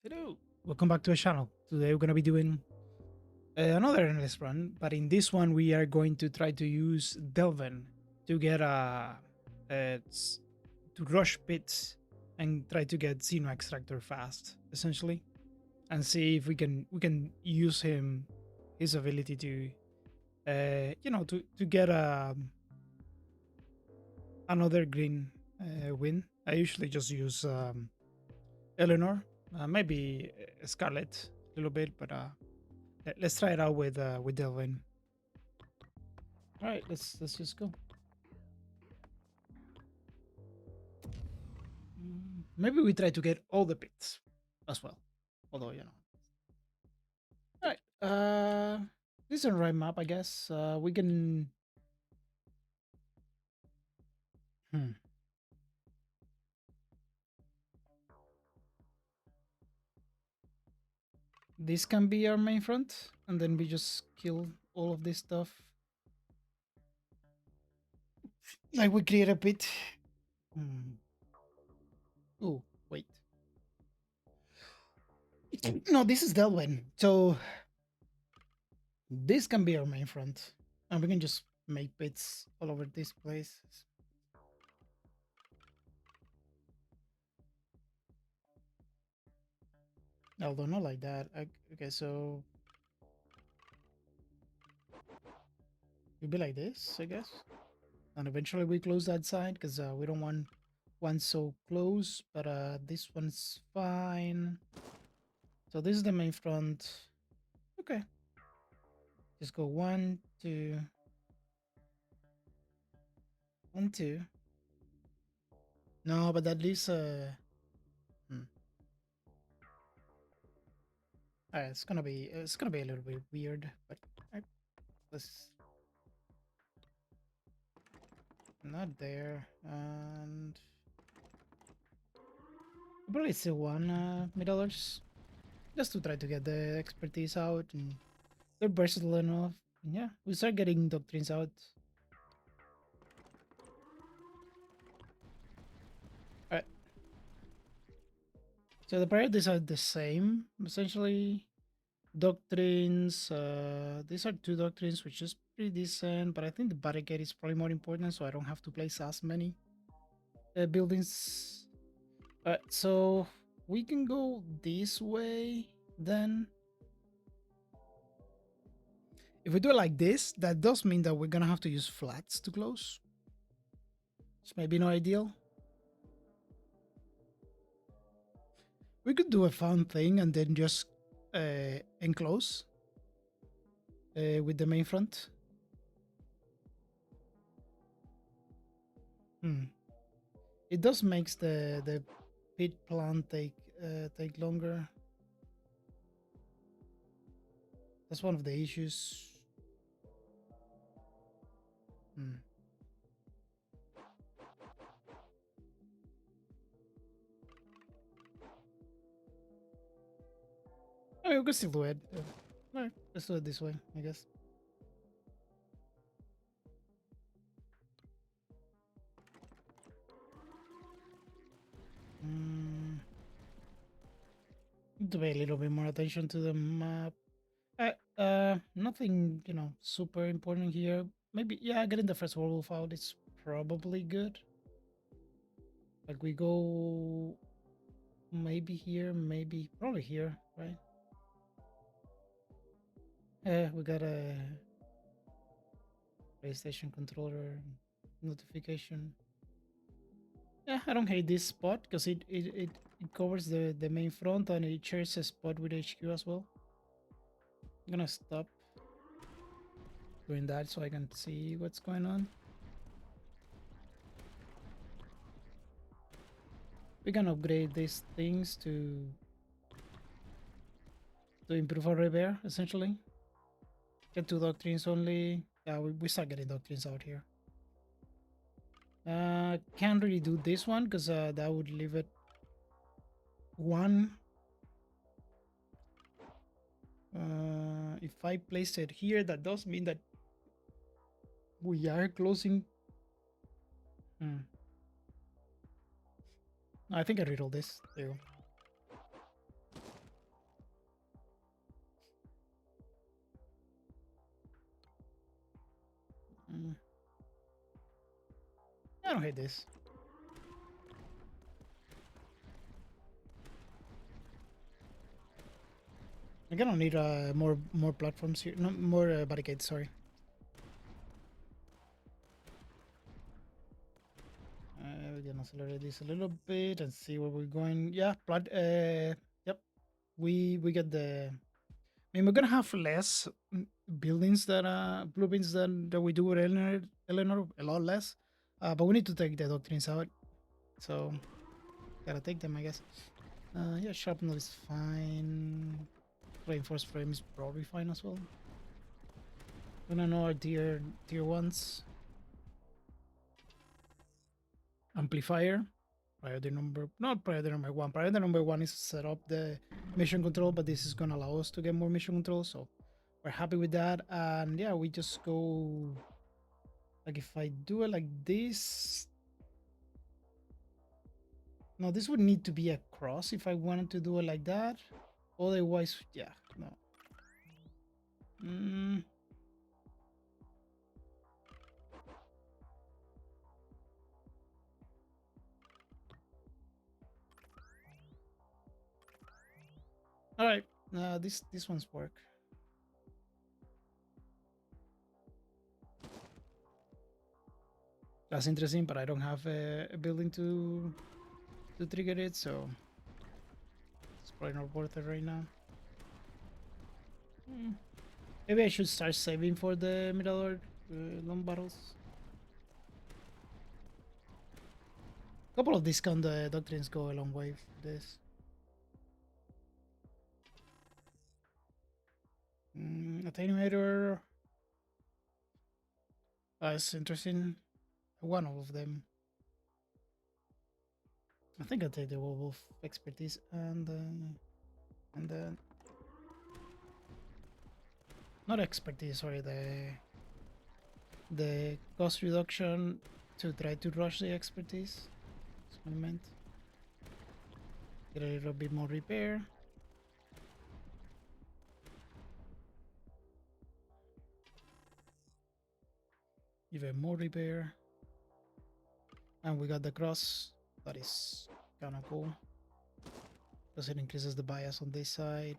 Hello, welcome back to the channel. Today we're gonna be doing another endless run, but in this one we are going to try to use Delven to get to rush pits and try to get XenoExtractor fast, essentially, and see if we can use his ability to to get another green win. I usually just use Eleanor, maybe Scarlet a little bit, but let's try it out with Delvin. All right, let's just go. Maybe we try to get all the pits as well. Although All right. This is a right map, I guess. We can. Hmm. This can be our main front, and then we just kill all of this stuff. Like we create a pit. Hmm. Oh, wait. No, this is Delvin. So this can be our main front. And we can just make pits all over this place. Although not like that. Okay, so it'll be like this, I guess. And eventually we close that side because we don't want one so close. But this one's fine. So this is the main front. Okay. Just go 1, 2, 1, 2. No, but that leaves it's gonna be a little bit weird, but let's not there. And probably still one $1 just to try to get the expertise out, and they're versatile enough. And yeah, we start getting doctrines out. Alright. So the priorities are the same, essentially. Doctrines, these are 2 doctrines, which is pretty decent, but I think the barricade is probably more important, so I don't have to place as many buildings. Alright, so we can go this way then. If we do it like this, that does mean that we're gonna have to use flats to close. It's maybe not ideal. We could do a fun thing and then just enclose with the main front. It does makes the pit plan take longer. That's one of the issues. Oh, we can still do it. Alright, let's do it this way, I guess. Need to pay a little bit more attention to the map. Nothing, super important here. Maybe, yeah, getting the first werewolf out is probably good. Like we go maybe here, maybe probably here, right? We got a PlayStation controller notification. Yeah, I don't hate this spot because it covers the main front and it shares a spot with HQ as well. I'm gonna stop doing that so I can see what's going on. We can upgrade these things to improve our repair, essentially. Get 2 doctrines only. Yeah, we start getting doctrines out here. Can't really do this one because that would leave it 1. If I place it here, that does mean that we are closing. I think I read all this. There you go. I don't hate this. I gonna need more platforms here. No, more barricades. Sorry. We're gonna accelerate this a little bit and see where we're going. Yeah, yep. We get the. I mean, we're gonna have less buildings that blueprints that we do with Eleanor, a lot less. But we need to take the doctrines out, so gotta take them, I guess. Yeah, sharpener is fine. Reinforced frame is probably fine as well. We don't know our tier ones. Amplifier. Priority number, not priority number one. Priority number one is set up the mission control, but this is gonna allow us to get more mission control, so we're happy with that. And yeah, we just go like if I do it like this. No, this would need to be a cross if I wanted to do it like that. Otherwise, yeah, no. All right, this one's work. That's interesting, but I don't have a building to trigger it, so it's probably not worth it right now. Maybe I should start saving for the Mirador long battles. A couple of discount doctrines go a long way for this. Attenuator. It's interesting. One of them. I think I'll take the Wolf expertise and then not expertise, sorry, the cost reduction to try to rush the expertise. That's what I meant. Get a little bit more repair. Even more repair. And we got the cross. That is kind of cool. Because it increases the bias on this side.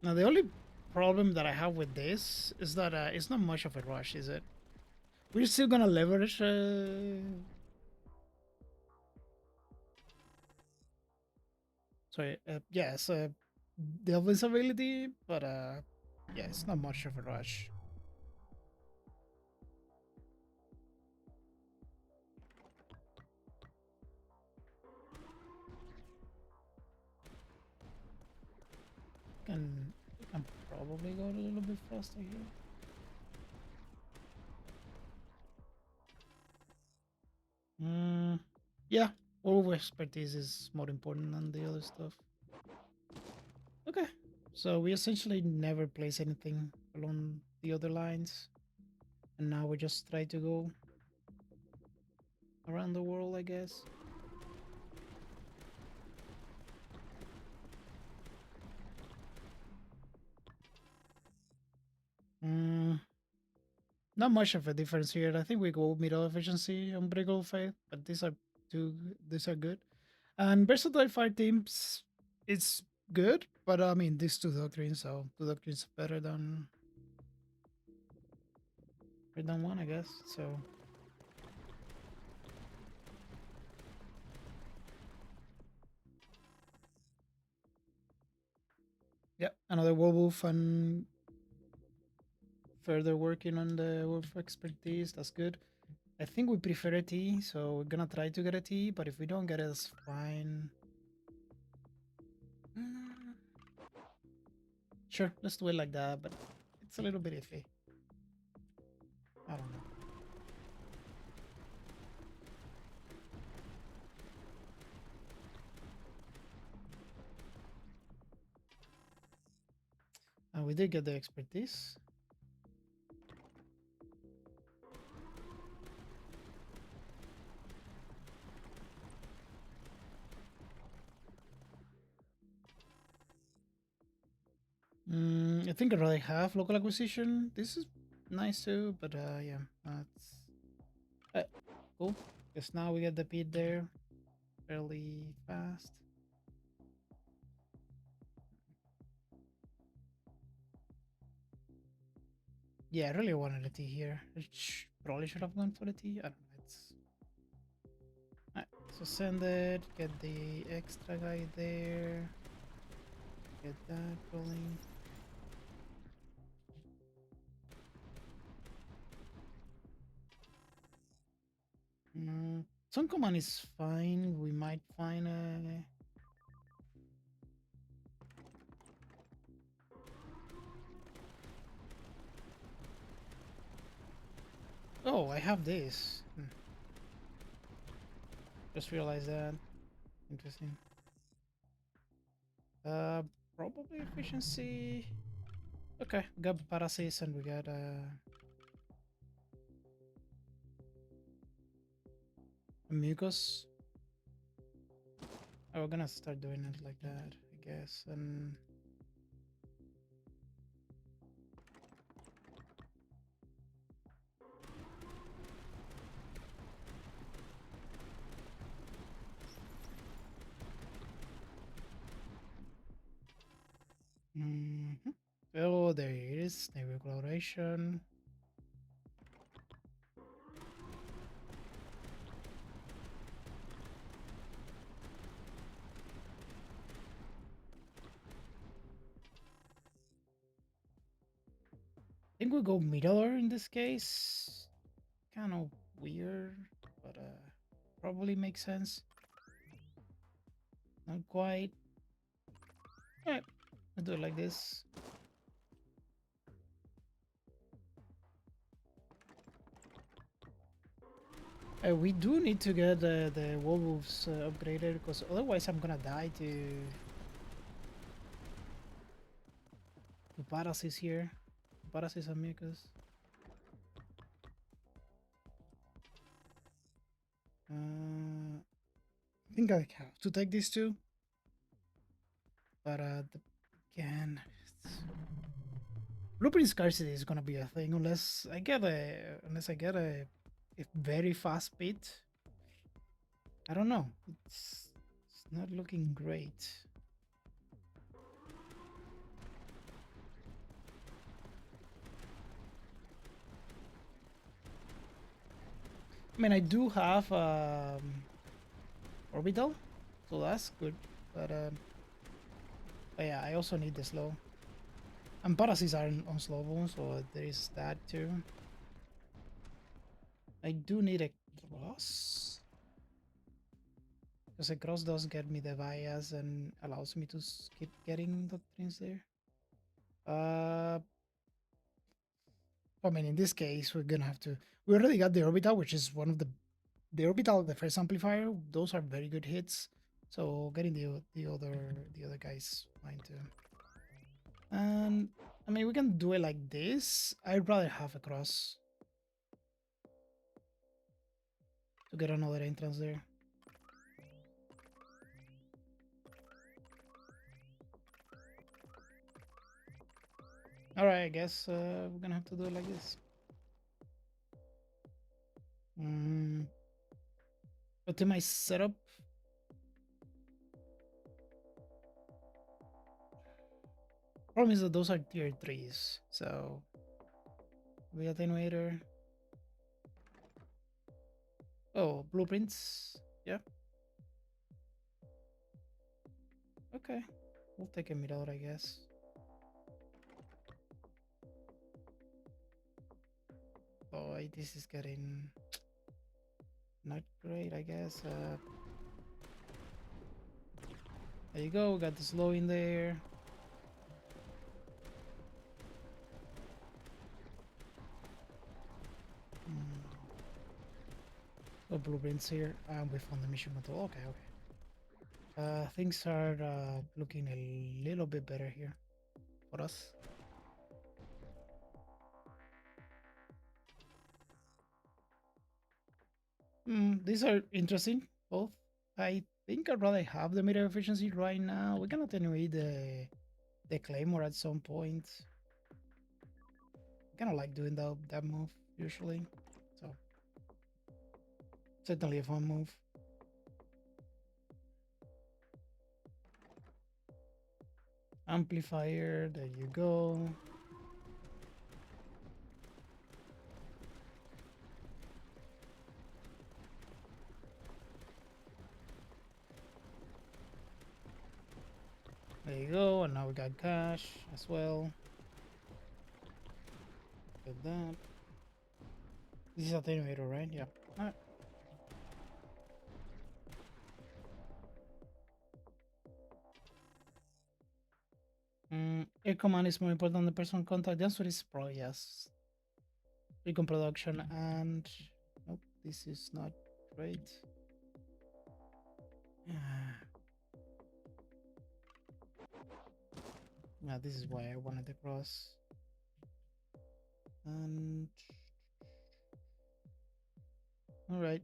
Now the only problem that I have with this is that it's not much of a rush, is it? We're still gonna leverage sorry, yes, Delven's ability, but yeah, it's not much of a rush. Can probably go a little bit faster here. Yeah, all expertise is more important than the other stuff. Okay, so we essentially never place anything along the other lines, and now we just try to go around the world, I guess. Not much of a difference here. I think we go middle efficiency on Briggle Faith, but these are good. And versatile fire teams, it's good, but I mean these two doctrines, so two doctrines better than one, I guess. So yeah, another werewolf and further working on the wolf expertise. That's good. I think we prefer a T, so we're gonna try to get a T, but if we don't get it, it's fine. Sure, let's do it like that, but it's a little bit iffy. I don't know. We did get the expertise. I think I'd rather have local acquisition. This is nice too, but yeah, that's cool. Because now we get the pit there fairly fast. Yeah, I really wanted a T here. Probably should have gone for the T. I don't know. It's alright. So send it. Get the extra guy there. Get that rolling. Some command is fine. We might find a. Oh, I have this. Just realized that. Interesting. Uh, Probably efficiency. Okay, we got Parasis and we got Mucos. Oh, we're gonna start doing it like that, I guess. And oh, there it is. Neighbor collaboration. I think we'll go middler in this case. Kind of weird, but probably makes sense. Not quite. Alright, we'll do it like this. We do need to get the werewolves upgraded because otherwise I'm gonna die to Parasis here. Parasis and Mucos. I think I have to take these two, but again, blueprint scarcity is gonna be a thing unless I get a very fast pit. I don't know. It's not looking great. I mean, I do have orbital, so that's good. But yeah, I also need the slow. And Parasis are on slow bone, so there is that too. I do need a cross. Because a cross does get me the bias and allows me to keep getting doctrines there. I mean, in this case, we're gonna have to. We already got the orbital, which is one of the orbital, the first amplifier. Those are very good hits. So getting the other guys fine too. And I mean, we can do it like this. I'd rather have a cross to get another entrance there. All right, I guess we're gonna have to do it like this. Optimize setup. Problem is that those are tier 3s, so we attenuator. Oh, blueprints. Yeah. Okay. We'll take a middle, I guess. Boy, this is getting not great, I guess. There you go. Got the slow in there. Oh, blueprints here. We found the mission model. Okay, okay. Things are looking a little bit better here for us. These are interesting, both. I think I'd rather have the meter efficiency right now. We can attenuate the Claymore at some point. I kind of like doing that move usually. So certainly a fun move. Amplifier, there you go. There you go, and now we got cash as well. Get that. This is attenuator, right? Yeah. Alright. Air command is more important than personal contact. The answer is probably yes. Recon production and nope, this is not great. Yeah, this is why I wanted to cross. And all right.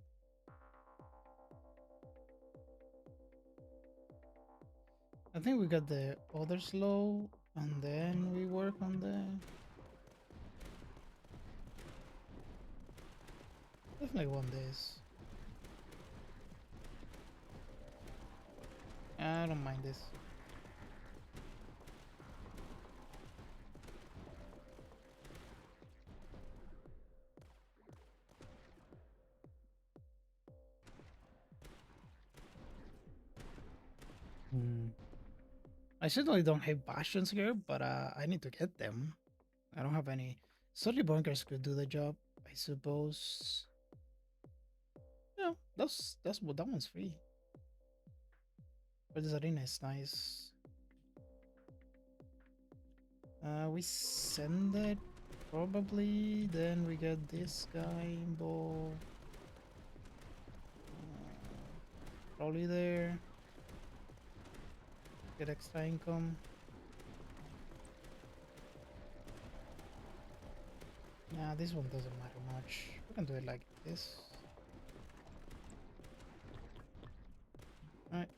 I think we got the other slow, and then we work on the. Definitely want this. I don't mind this. I certainly don't have bastions here, but I need to get them. I don't have any. Certainly bunkers could do the job, I suppose. Yeah, that's what that one's free. But this arena is nice. We send it probably. Then we get this guy involved. Probably there. Get extra income. Nah, this one doesn't matter much. We can do it like this. Alright.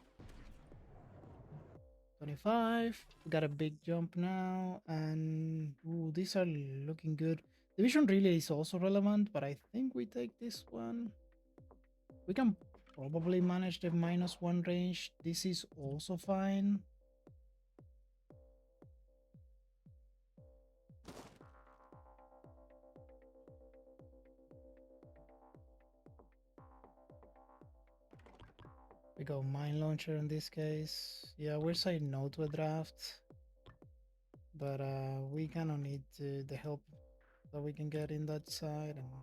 25. We got a big jump now. And ooh, these are looking good. Division relay is also relevant, but I think we take this one. We can probably manage the -1 range. This is also fine. We go mine launcher in this case. Yeah, we're saying no to a draft. But we kind of need the help that we can get in that side, and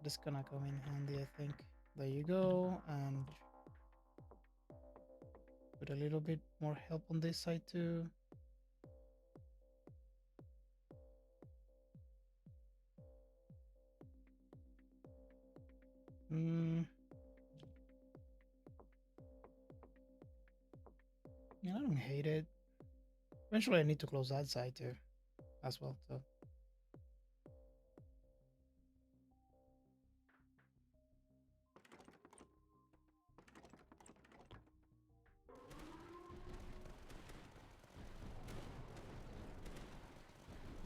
this gonna come in handy, I think. There you go, and put a little bit more help on this side too. Yeah, I don't hate it. Eventually I need to close that side too as well, so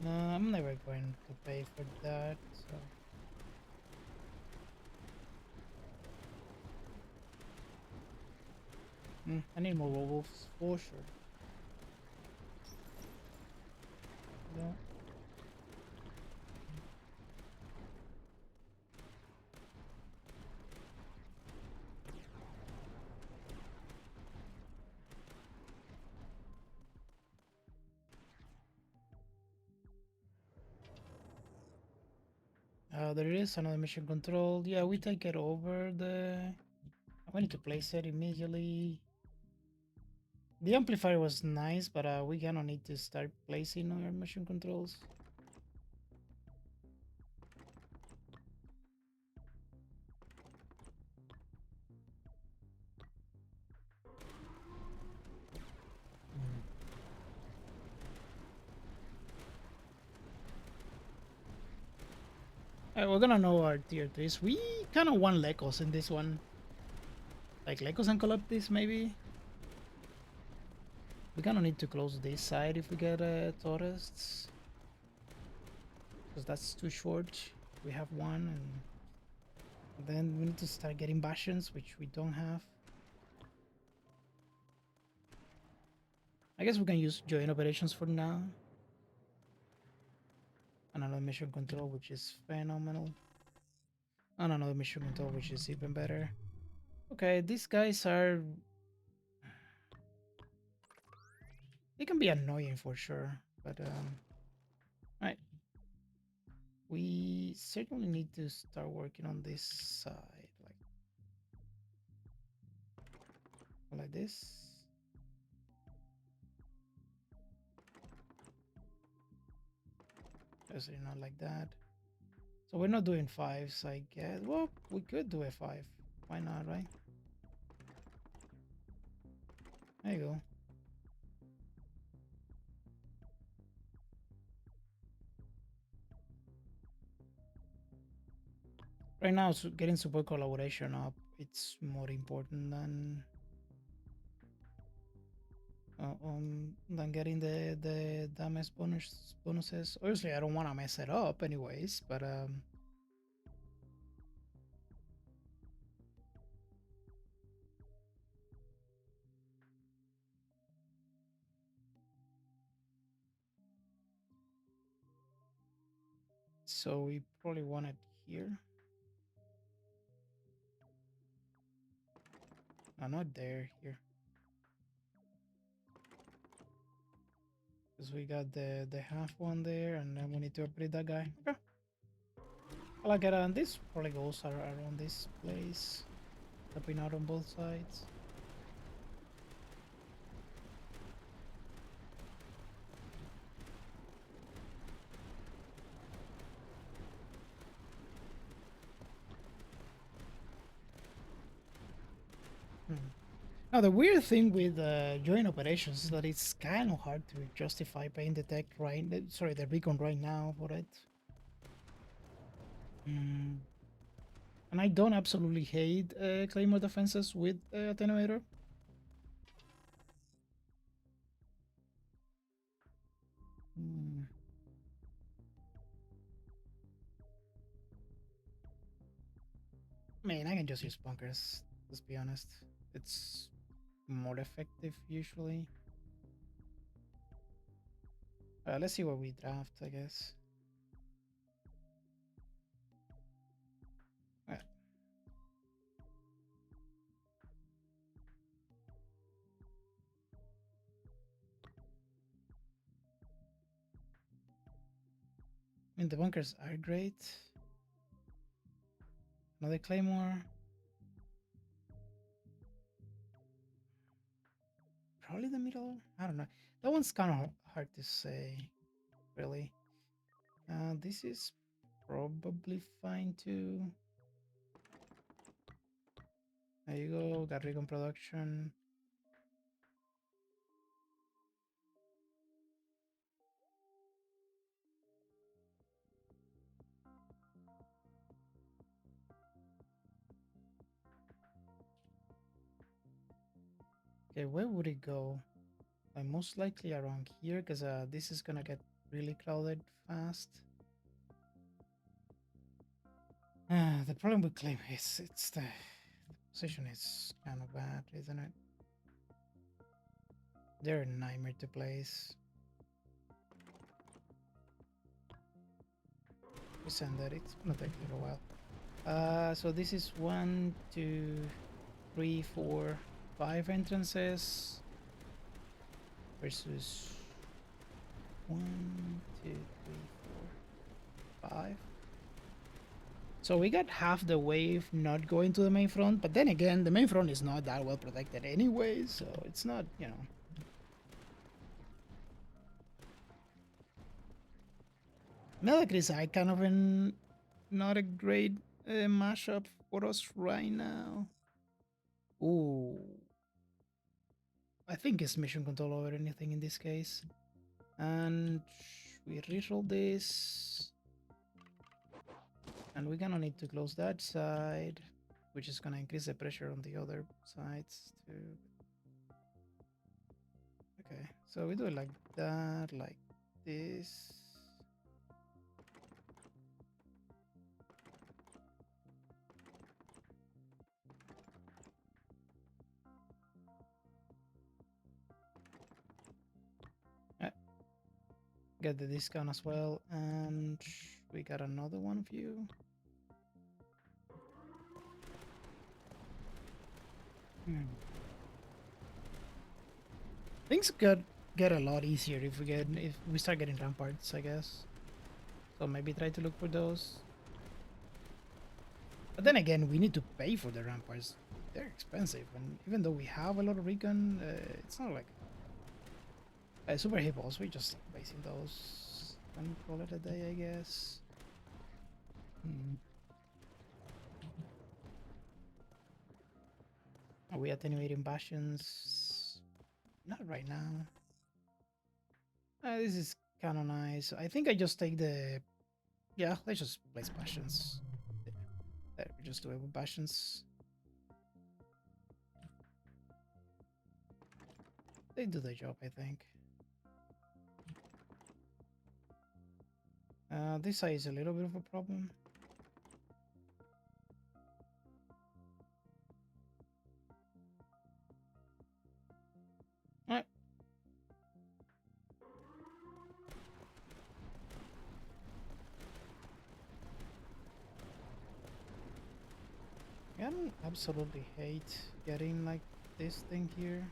no, I'm never going to pay for that, so I need more wolves for sure. Yeah. There is another mission control. Yeah, we take it over the. I need to place it immediately. The amplifier was nice, but we gonna need to start placing our mission controls. Alright, we're gonna know our tier 3s. We kind of want Lecos in this one. Like Lecos and Coleptis, maybe? We're gonna need to close this side if we get Torrests. Because that's too short. We have one, and then we need to start getting Bastions, which we don't have. I guess we can use joint operations for now. And another mission control, which is phenomenal. And another mission control, which is even better. Okay, these guys are... They can be annoying for sure, but right. We certainly need to start working on this side, like this. Obviously not like that. So we're not doing fives, I guess. Well, we could do a five. Why not, right? There you go. Right now, getting support collaboration up, it's more important than getting the damage bonuses. Obviously, I don't want to mess it up, anyways. But so we probably want it here. No, not there. Here. Because we got the half one there, and then we need to upgrade that guy. Okay. I like it. And this probably goes around this place, helping out on both sides. Now the weird thing with joint operations is that it's kind of hard to justify paying the tech the recon right now for it. And I don't absolutely hate claymore defenses with attenuator. Man, I can just use bunkers. Let's be honest, it's more effective usually. Let's see what we draft, I guess. Right. I mean, the bunkers are great. Another claymore. Probably the middle. I don't know. That one's kind of hard to say, really. This is probably fine too. There you go. Got recon production. Okay, where would it go? Most likely around here, because this is gonna get really crowded fast. The problem with claim is the position is kind of bad, isn't it? They're a nightmare to place. We send that. It's gonna take a little while. So this is 1, 2, 3, 4, 5 entrances versus 1, 2, 3, 4, 5. So we got half the wave not going to the main front, but then again, the main front is not that well protected anyway, so it's not, you know. Medacris are kind of not a great mashup for us right now. Ooh. I think it's mission control over anything in this case. And we reroll this. And we're gonna need to close that side, which is gonna increase the pressure on the other sides too. Okay. So we do it like that, like this. Get the discount as well, and we got another one of you. Things get a lot easier if we start getting ramparts, I guess. So maybe try to look for those. But then again, we need to pay for the ramparts. They're expensive, and even though we have a lot of recon, it's not like super hippos. We just placing those and call it a day, I guess. Are we attenuating bastions? Not right now. This is kind of nice. I think I just take the... Yeah, let's just place bastions. There, we just do it with bastions. They do the job, I think. This side is a little bit of a problem. Alright. I don't absolutely hate getting like this thing here.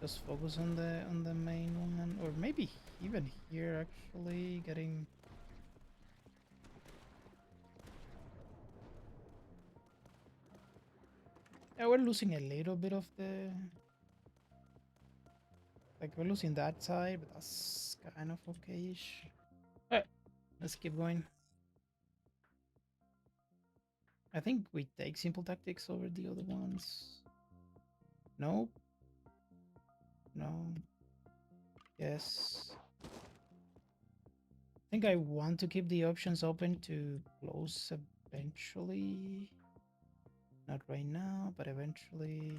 Just focus on the main one, or maybe even here actually getting. Yeah, we're losing a little bit of the. Like we're losing that side, but that's kind of okay-ish. Alright, let's keep going. I think we take simple tactics over the other ones. Nope. No. Yes. I think I want to keep the options open to close eventually. Not right now, but eventually.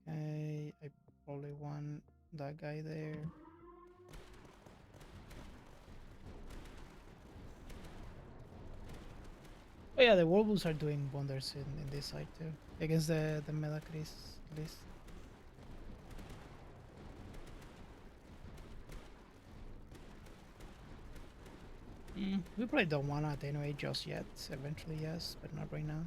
Okay, I probably want that guy there. Oh yeah, the Wolves are doing wonders in this side too. Against the Medacris list. We probably don't want to attenuate just yet. Eventually, yes, but not right now.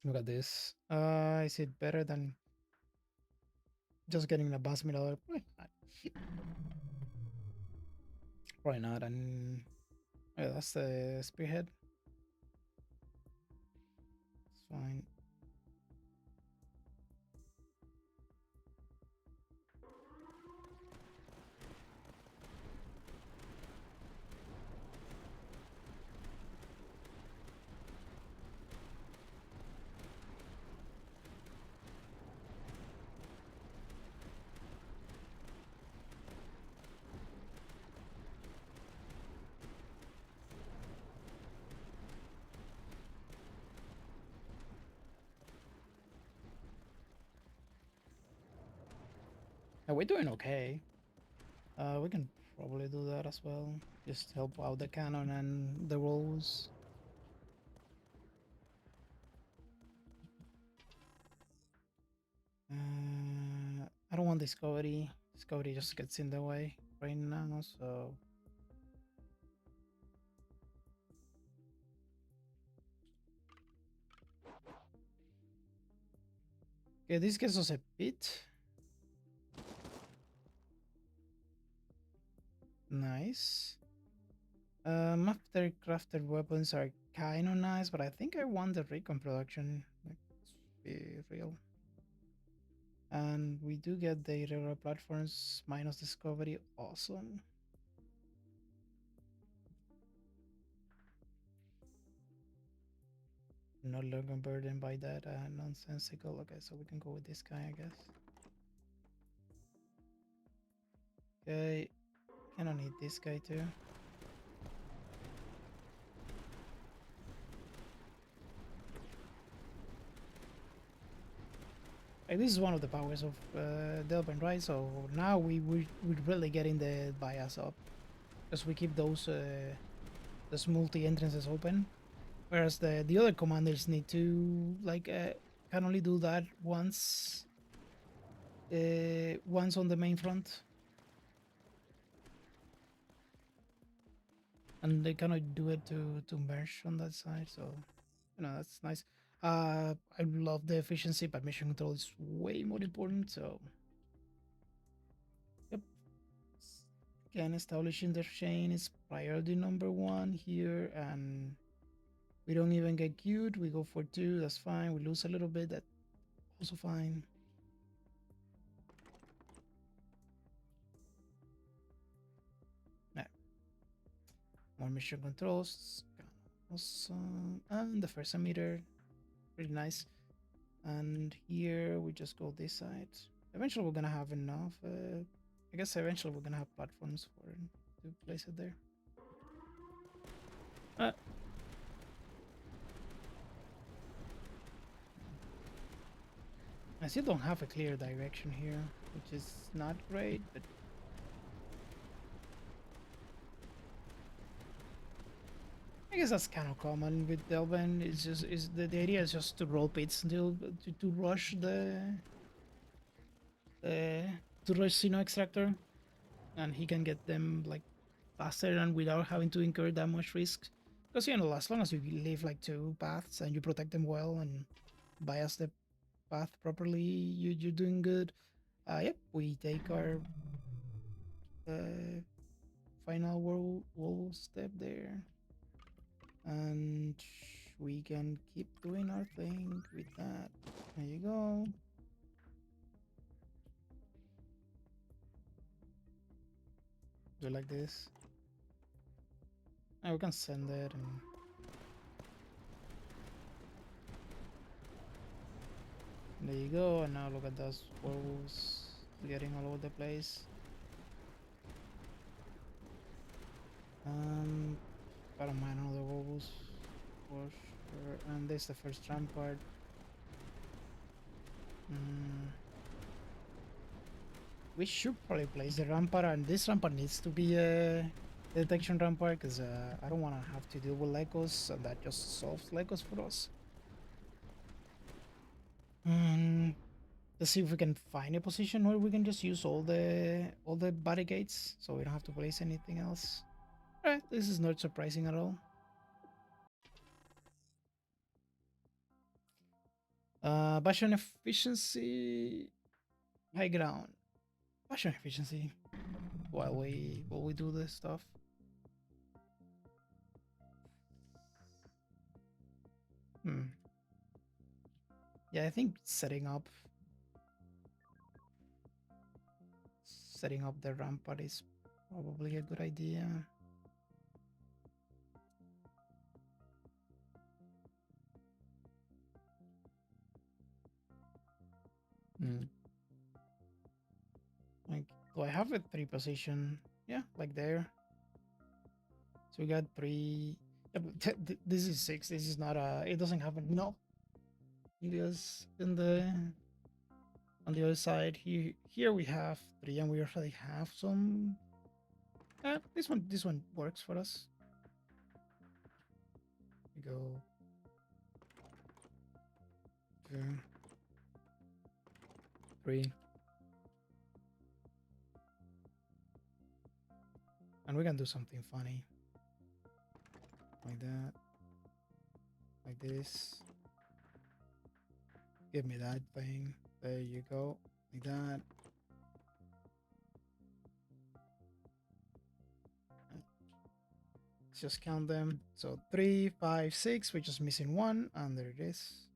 Look at this. Is it better than just getting an advanced middle? Probably not. And yeah, that's the Spearhead. It's fine. We're doing okay. We can probably do that as well. Just help out the cannon and the rolls. I don't want Discovery. Discovery just gets in the way right now, so... Okay, this gives us a pit. Nice. After crafted weapons are kind of nice, but I think I want the recon production. Let's be real. And we do get the irregular platforms minus discovery. Awesome. not longer burdened by that nonsensical. Okay, so we can go with this guy, I guess. Okay, kinda need this guy too. Like, this is one of the powers of Delven, right? So now we're really getting the bias up because we keep those multi entrances open, whereas the other commanders need to like can only do that once on the main front, and they cannot do it to merge on that side. So that's nice. I love the efficiency, but mission control is way more important. So yep. Again, establishing the chain is priority number 1 here, and we don't even get queued. We go for 2, that's fine. We lose a little bit, that's also fine. Yeah. More mission controls. Awesome. And the first emitter, pretty nice. And here we just go this side. Eventually we're gonna have enough. I guess eventually we're gonna have platforms to place it there. I still don't have a clear direction here, which is not great, but I guess that's kind of common with Delven. It's just the idea is just to roll pits until to rush the to rush XenoExtractor, and he can get them like faster and without having to incur that much risk. Because as long as you leave like 2 paths and you protect them well and bias the path properly, you're doing good. Yep, we take our final wall step there, and we can keep doing our thing with that. There you go. Do it like this. Now we can send it and there you go. And now look at those wolves getting all over the place. I don't mind all the wolves for sure. And this is the first rampart. We should probably place the rampart, and this rampart needs to be a detection rampart because I don't want to have to deal with Lecos, and that just solves Lecos for us. Let's see if we can find a position where we can just use all the barricades, so we don't have to place anything else. Alright, this is not surprising at all. Bastion efficiency, high ground. Bastion efficiency. While we do this stuff. Yeah, I think setting up the rampart is probably a good idea. Like, do I have a 3 position? Yeah, like there. So we got 3. Yeah, but this is 6. This is not it doesn't have enough. Because on the other side here we have 3, and we already have some. This one works for us. We go 2, 3. And we can do something funny. Like that. Like this. Give me that thing. There you go. Like that. Let's just count them. So 3, 5, 6. We're just missing 1. And there it is.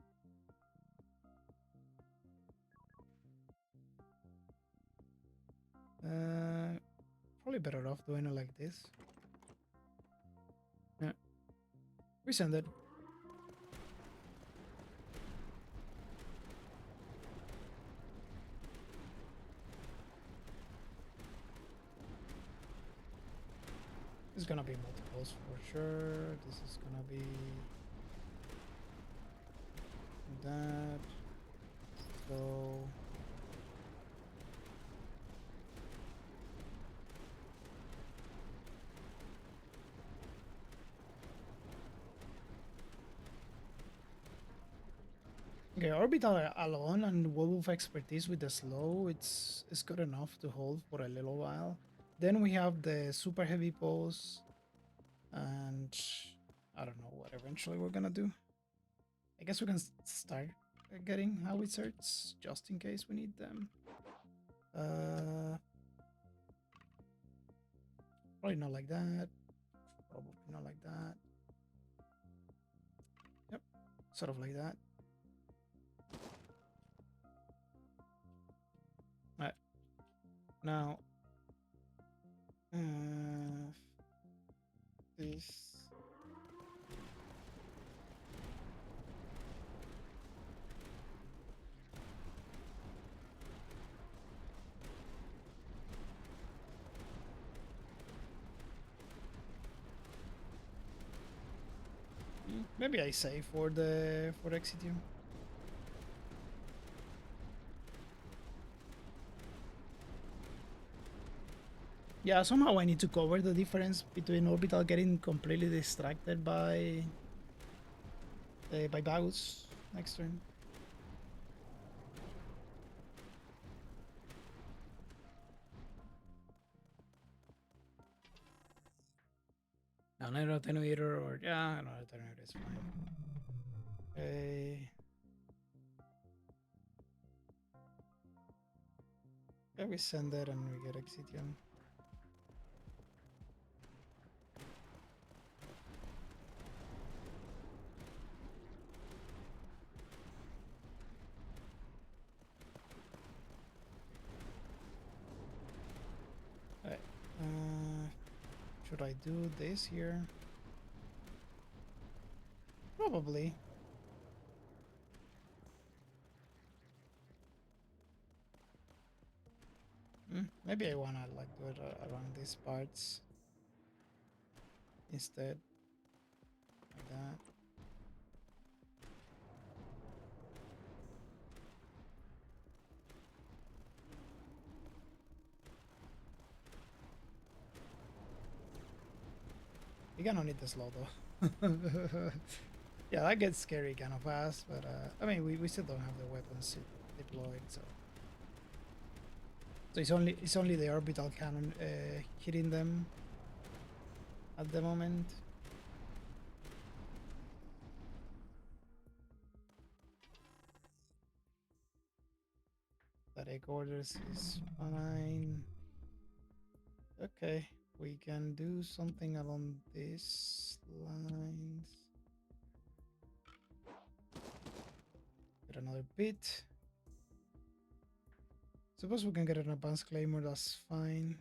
Probably better off doing it like this. Yeah. We send it. It's gonna be multiples for sure. This is gonna be that. So okay, orbital alone and wolf expertise with the slow, it's good enough to hold for a little while. Then we have the super heavy pulse, and I don't know what eventually we're gonna do. I guess we can start getting howitzers just in case we need them. Probably not like that. Probably not like that. Yep, sort of like that. All right. Now, this. Maybe I save for Exidium. Yeah, somehow I need to cover the difference between orbital getting completely distracted by Bagus next turn. Another attenuator, or yeah, another attenuator is fine. Okay. Yeah, we send that and we get Exidium. Alright. Should I do this here? Probably. Maybe I wanna like do it around these parts instead. Like that. You're gonna need the slow though. Yeah, that gets scary kind of fast, but I mean we still don't have the weapons deployed, so it's only the orbital cannon hitting them at the moment. That egg orders is fine. Okay, we can do something along these lines. Get another bit. Suppose we can get an advanced claymore, that's fine.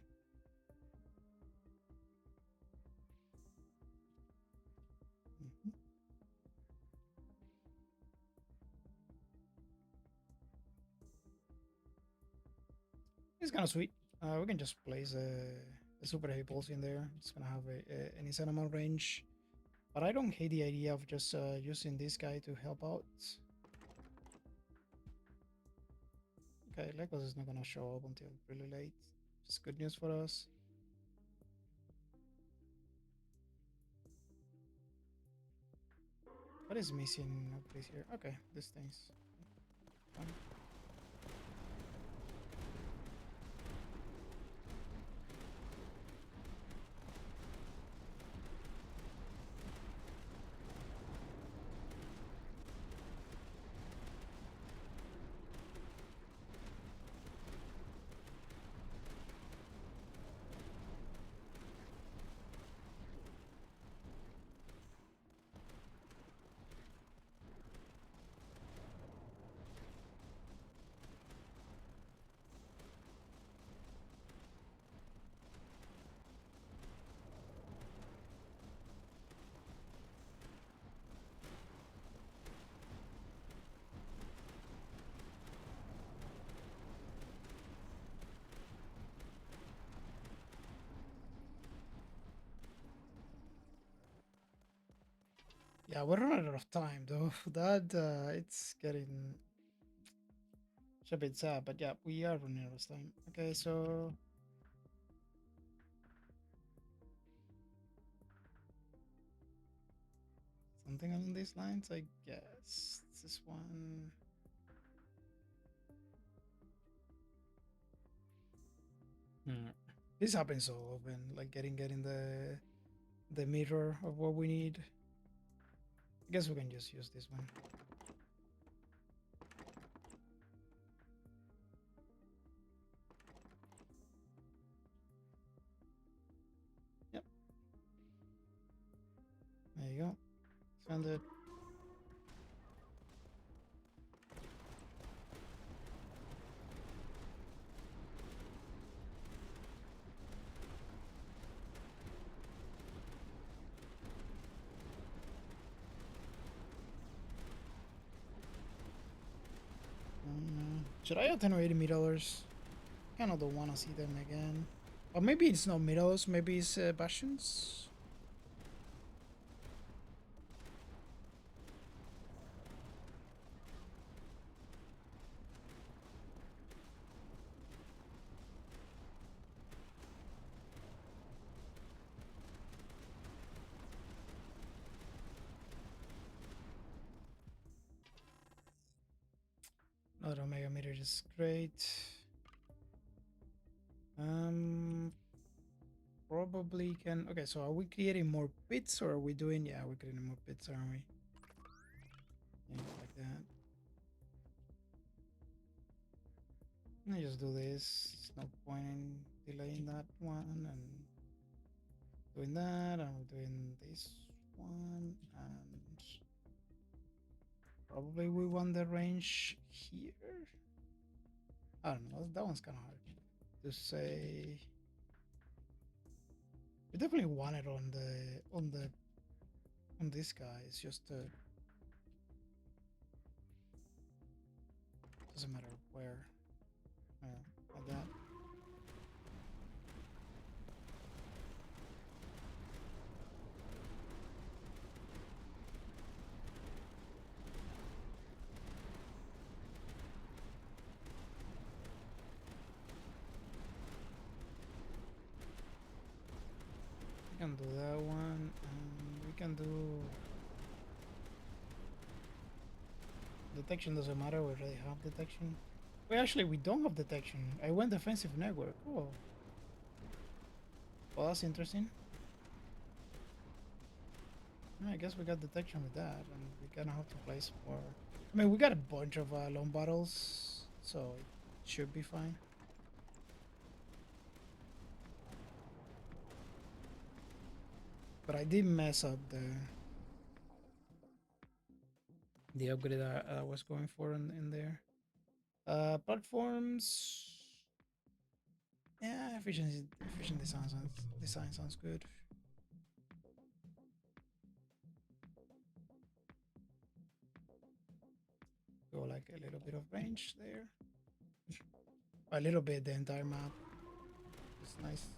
It's kind of sweet. We can just place a super heavy pulse in there. It's gonna have an insane amount range. But I don't hate the idea of just using this guy to help out. Okay, Lecos is not gonna show up until really late. It's good news for us. What is missing of this here? Okay, these things. Fine. Yeah, we're running out of time though. That it's getting a bit sad, but yeah, we are running out of time. Okay, so something along these lines, I guess. This one. This happens so often, like getting the mirror of what we need. I guess we can just use this one. Yep. There you go. Found it. Should I attenuate middlers? Kind of don't want to see them again. Or maybe it's not middles, maybe it's bastions. Another Omega meter is great. Probably can. Okay, so are we creating more pits or are we doing? Yeah, we're creating more pits, aren't we? Yeah, like that. I just do this. There's no point in delaying that one and doing that. I'm doing this one and probably we want the range here. I don't know. That one's kind of hard to say. We definitely want it on this guy. It's just doesn't matter where. Like that. We can do that one, and we can do detection. Doesn't matter. We already have detection. Wait, actually, we don't have detection. I went defensive network. Oh, well, that's interesting. I guess we got detection with that, and we kind of have to place more. I mean, we got a bunch of long bottles, so it should be fine. But I did mess up the upgrade I was going for in there. Platforms. Yeah, efficient design sounds good. Go like a little bit of range there. A little bit the entire map. It's nice.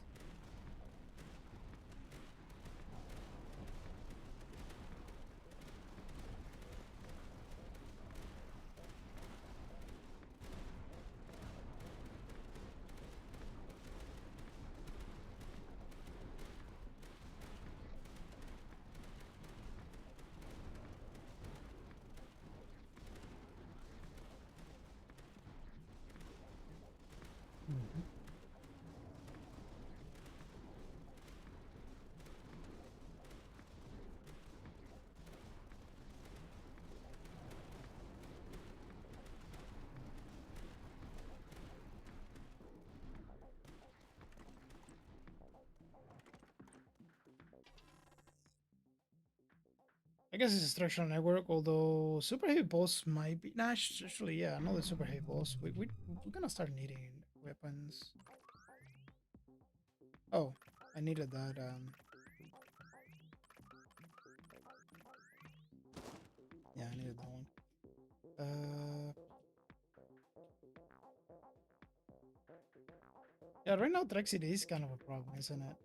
I guess it's a structural network, although super heavy boss might be. Nah, actually, yeah, another super heavy boss. We're gonna start needing weapons. Oh, I needed that. Yeah, I needed that one. Yeah, right now Threxid is kind of a problem, isn't it?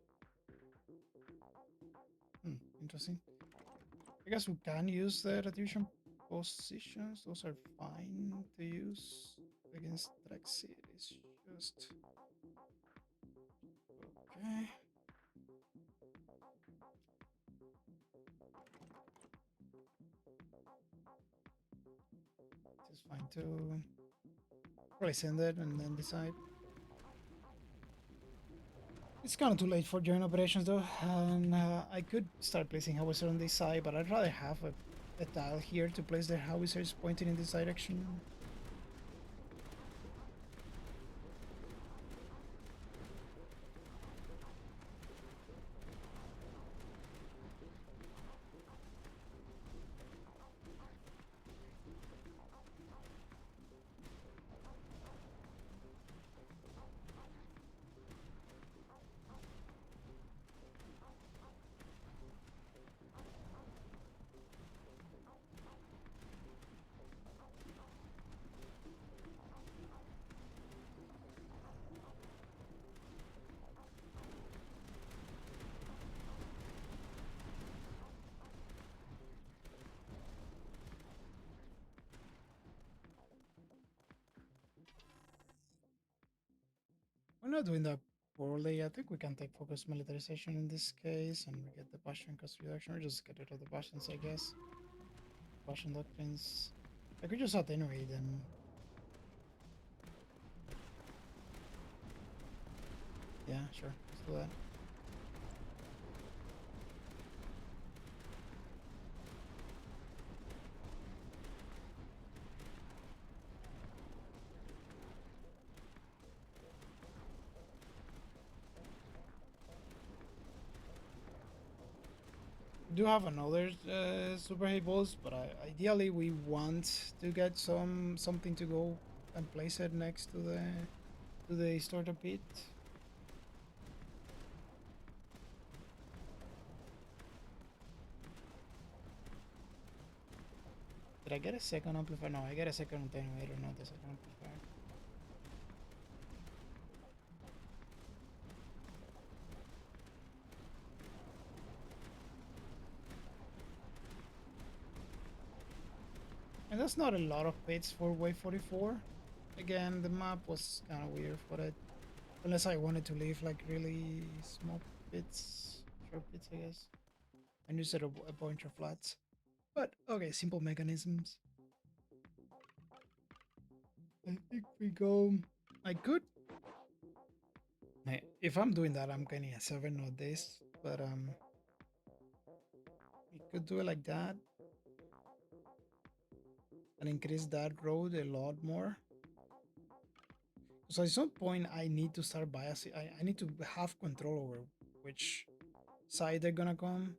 Interesting. I guess we can use the retribution positions. Those are fine to use against Threxid. It's just okay. This is fine too. Probably send it and then decide. It's kind of too late for joint operations though, and I could start placing howitzer on this side, but I'd rather have a tile here to place the howitzers pointing in this direction. We're not doing that poorly. I think we can take focus militarization in this case, and we get the Bastion cost reduction. We just get rid of the Bastions, I guess. Bastion doctrines. I could just attenuate them. Yeah, sure. Let's do that. Do have another Superhead balls, but ideally we want to get something to go and place it next to the starter pit. Did I get a second amplifier? No, I get a second attenuator, not the second amplifier. And that's not a lot of pits for wave 44. Again, the map was kind of weird for it. Unless I wanted to leave like really small pits, short pits, I guess. And use it a bunch of flats. But okay, simple mechanisms. I think we go. I could. If I'm doing that, I'm getting a 7, not this. But we could do it like that. And increase that road a lot more. So at some point I need to start biasing. I need to have control over which side they're gonna come.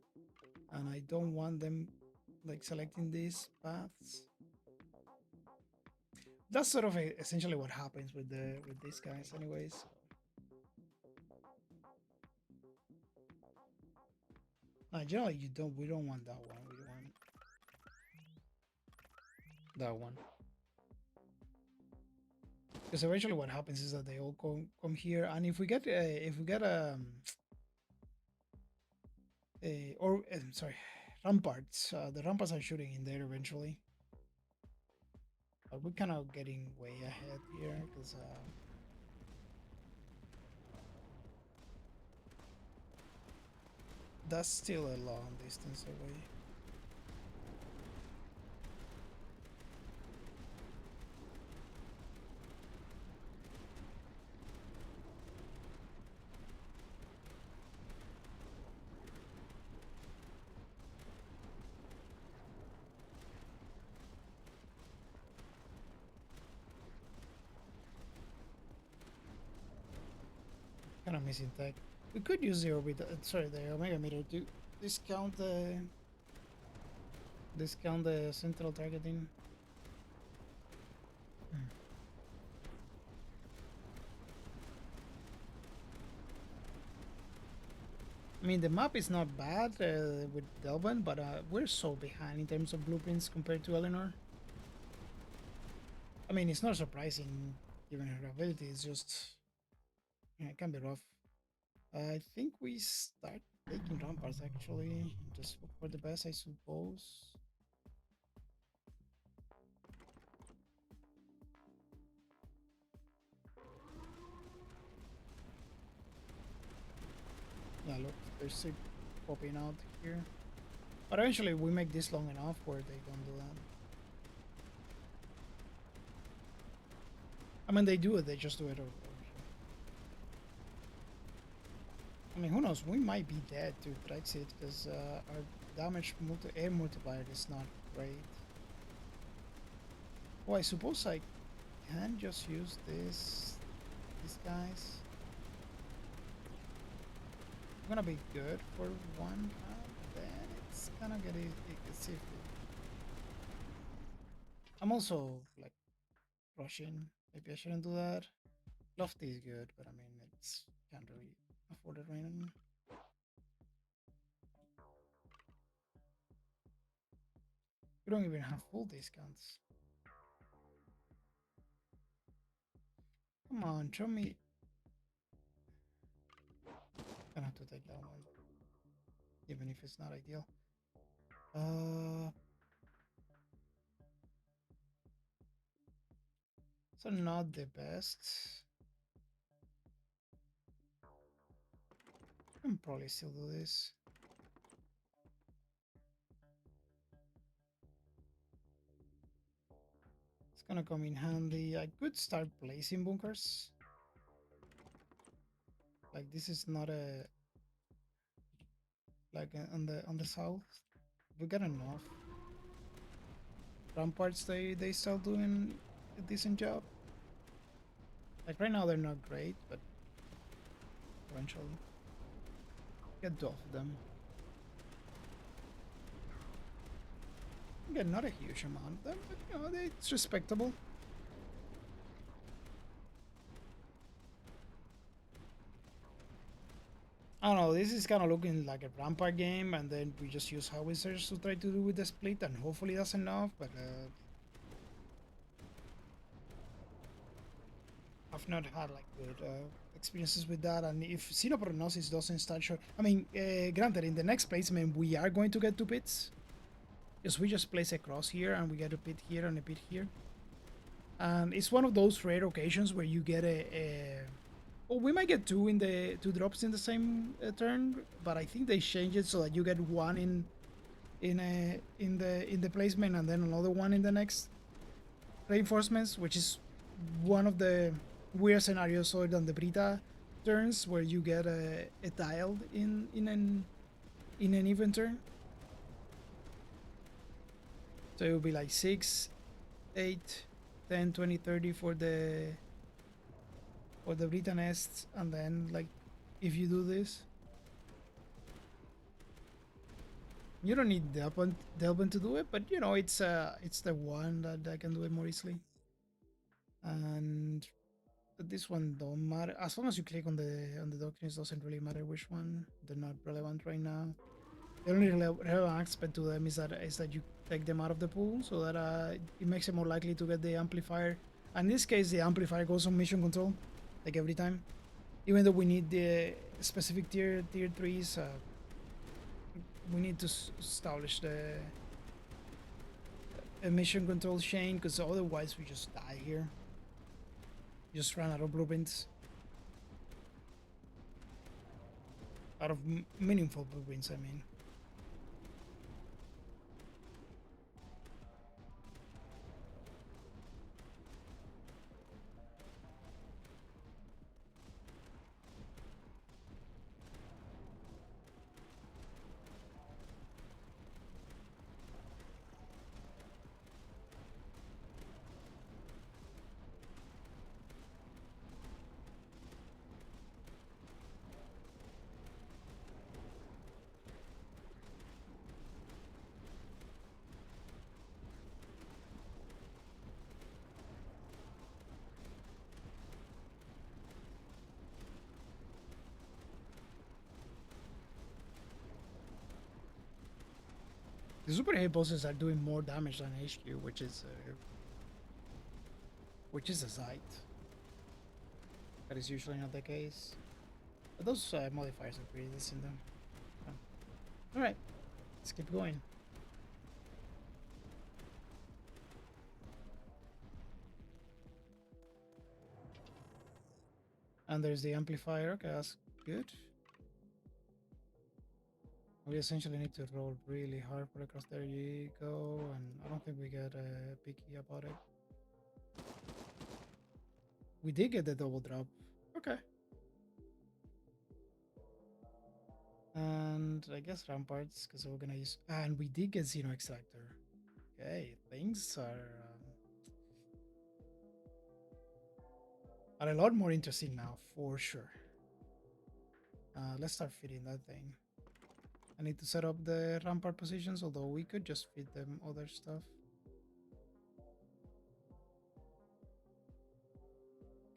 And I don't want them like selecting these paths. That's sort of essentially what happens with these guys anyways. No, generally we don't want that one. We want that one. Because eventually what happens is that they all come here, and if we get sorry, ramparts, the ramparts are shooting in there eventually. But we're kind of getting way ahead here because that's still a long distance away. Kind of missing tech. We could use the Omega meter to discount the central targeting. I mean, the map is not bad with Delven, but we're so behind in terms of blueprints compared to Eleanor. I mean, it's not surprising given her ability. It's just, yeah, it can be rough. I think we start taking ramparts actually. Just hope for the best, I suppose. Yeah, look, there's ship popping out here. But eventually we make this long enough where they don't do that. I mean, they do it, they just do it over. I mean, who knows? We might be dead to Threxid because our damage air multiplier is not great. Oh, I suppose I can just use these guys. I'm gonna be good for one round, then it's gonna get iffy. I'm also like rushing. Maybe I shouldn't do that. Lofty is good, but I mean it's can't really afford it right now. We don't even have full discounts. Come on, show me. Gonna have to take that one, even if it's not ideal. So not the best. I can probably still do this. It's gonna come in handy. I could start placing bunkers. Like this is not a like on the south. We got enough ramparts. They still doing a decent job. Like right now they're not great, but eventually get two of them. Again, not a huge amount of them, but you know it's respectable. I don't know, this is kind of looking like a rampart game, and then we just use howitzers to try to do with the split, and hopefully that's enough, but I've not had like good experiences with that, and if Xenoprognosis doesn't start short, I mean, granted, in the next placement we are going to get two pits, because we just place a cross here, and we get a pit here and a pit here. And it's one of those rare occasions where you get well, we might get two in the two drops in the same turn, but I think they change it so that you get one in the placement and then another one in the next reinforcements, which is one of the weird scenarios other than the Brita turns where you get a tiled in an even turn. So it will be like 6, 8, 10, 20, 30 for the Brita nests, and then like if you do this, you don't need Delven to do it, but you know it's the one that I can do it more easily. And this one don't matter as long as you click on the doctrines. Doesn't really matter which one. They're not relevant right now. The only relevant aspect to them is that you take them out of the pool, so that it makes it more likely to get the amplifier. And in this case, the amplifier goes on mission control, like every time. Even though we need the specific tier threes, we need to establish the mission control chain, because otherwise we just die here. Just run out of blueprints. Out of meaningful blueprints, I mean. The Superhead bosses are doing more damage than HQ, which is a sight. That is usually not the case. But those modifiers are pretty decent though. Alright, let's keep going. And there's the amplifier. Okay, that's good. We essentially need to roll really hard for across. There you go. And I don't think we get picky about it. We did get the double drop. Okay. And I guess ramparts, because we're gonna use. And we did get XenoExtractor. Okay, things are a lot more interesting now, for sure. Let's start feeding that thing. I need to set up the rampart positions, although we could just feed them other stuff.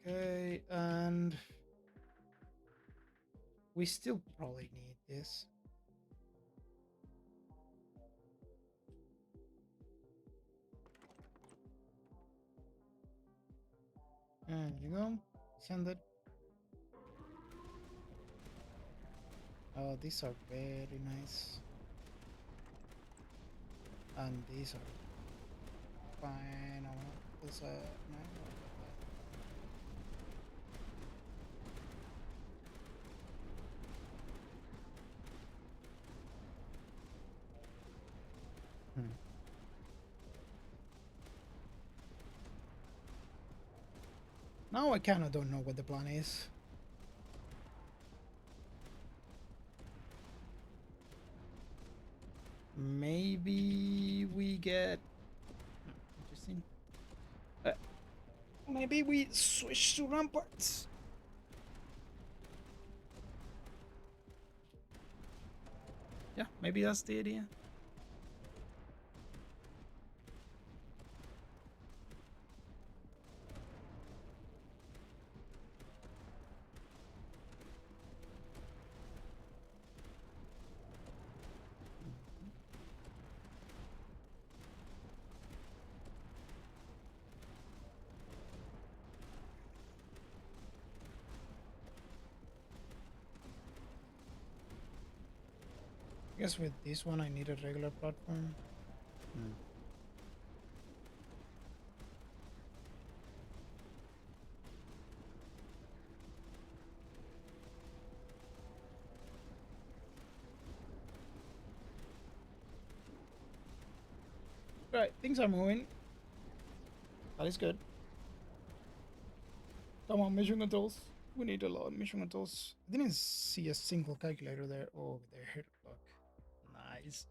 Okay, and we still probably need this. There you go. Send it. Oh, these are very nice. And these are fine. This, no. Now I kind of don't know what the plan is. Maybe we get... Interesting. Maybe we switch to ramparts. Yeah, maybe that's the idea. I guess with this one I need a regular platform. Right, things are moving. That is good. Come on, mission controls. We need a lot of mission controls. I didn't see a single calculator there. Oh, there. Look. Nice.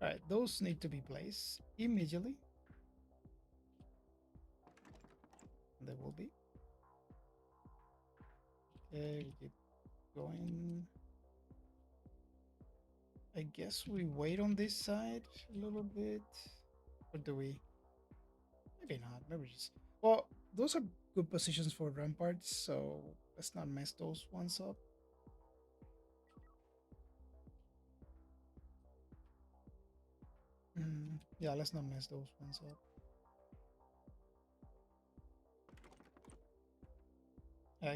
Alright, those need to be placed immediately. They will be. Okay, we keep going. I guess we wait on this side a little bit. Or do we? Maybe not. Maybe just... Well, those are good positions for ramparts, so let's not mess those ones up. Yeah, let's not mess those ones up.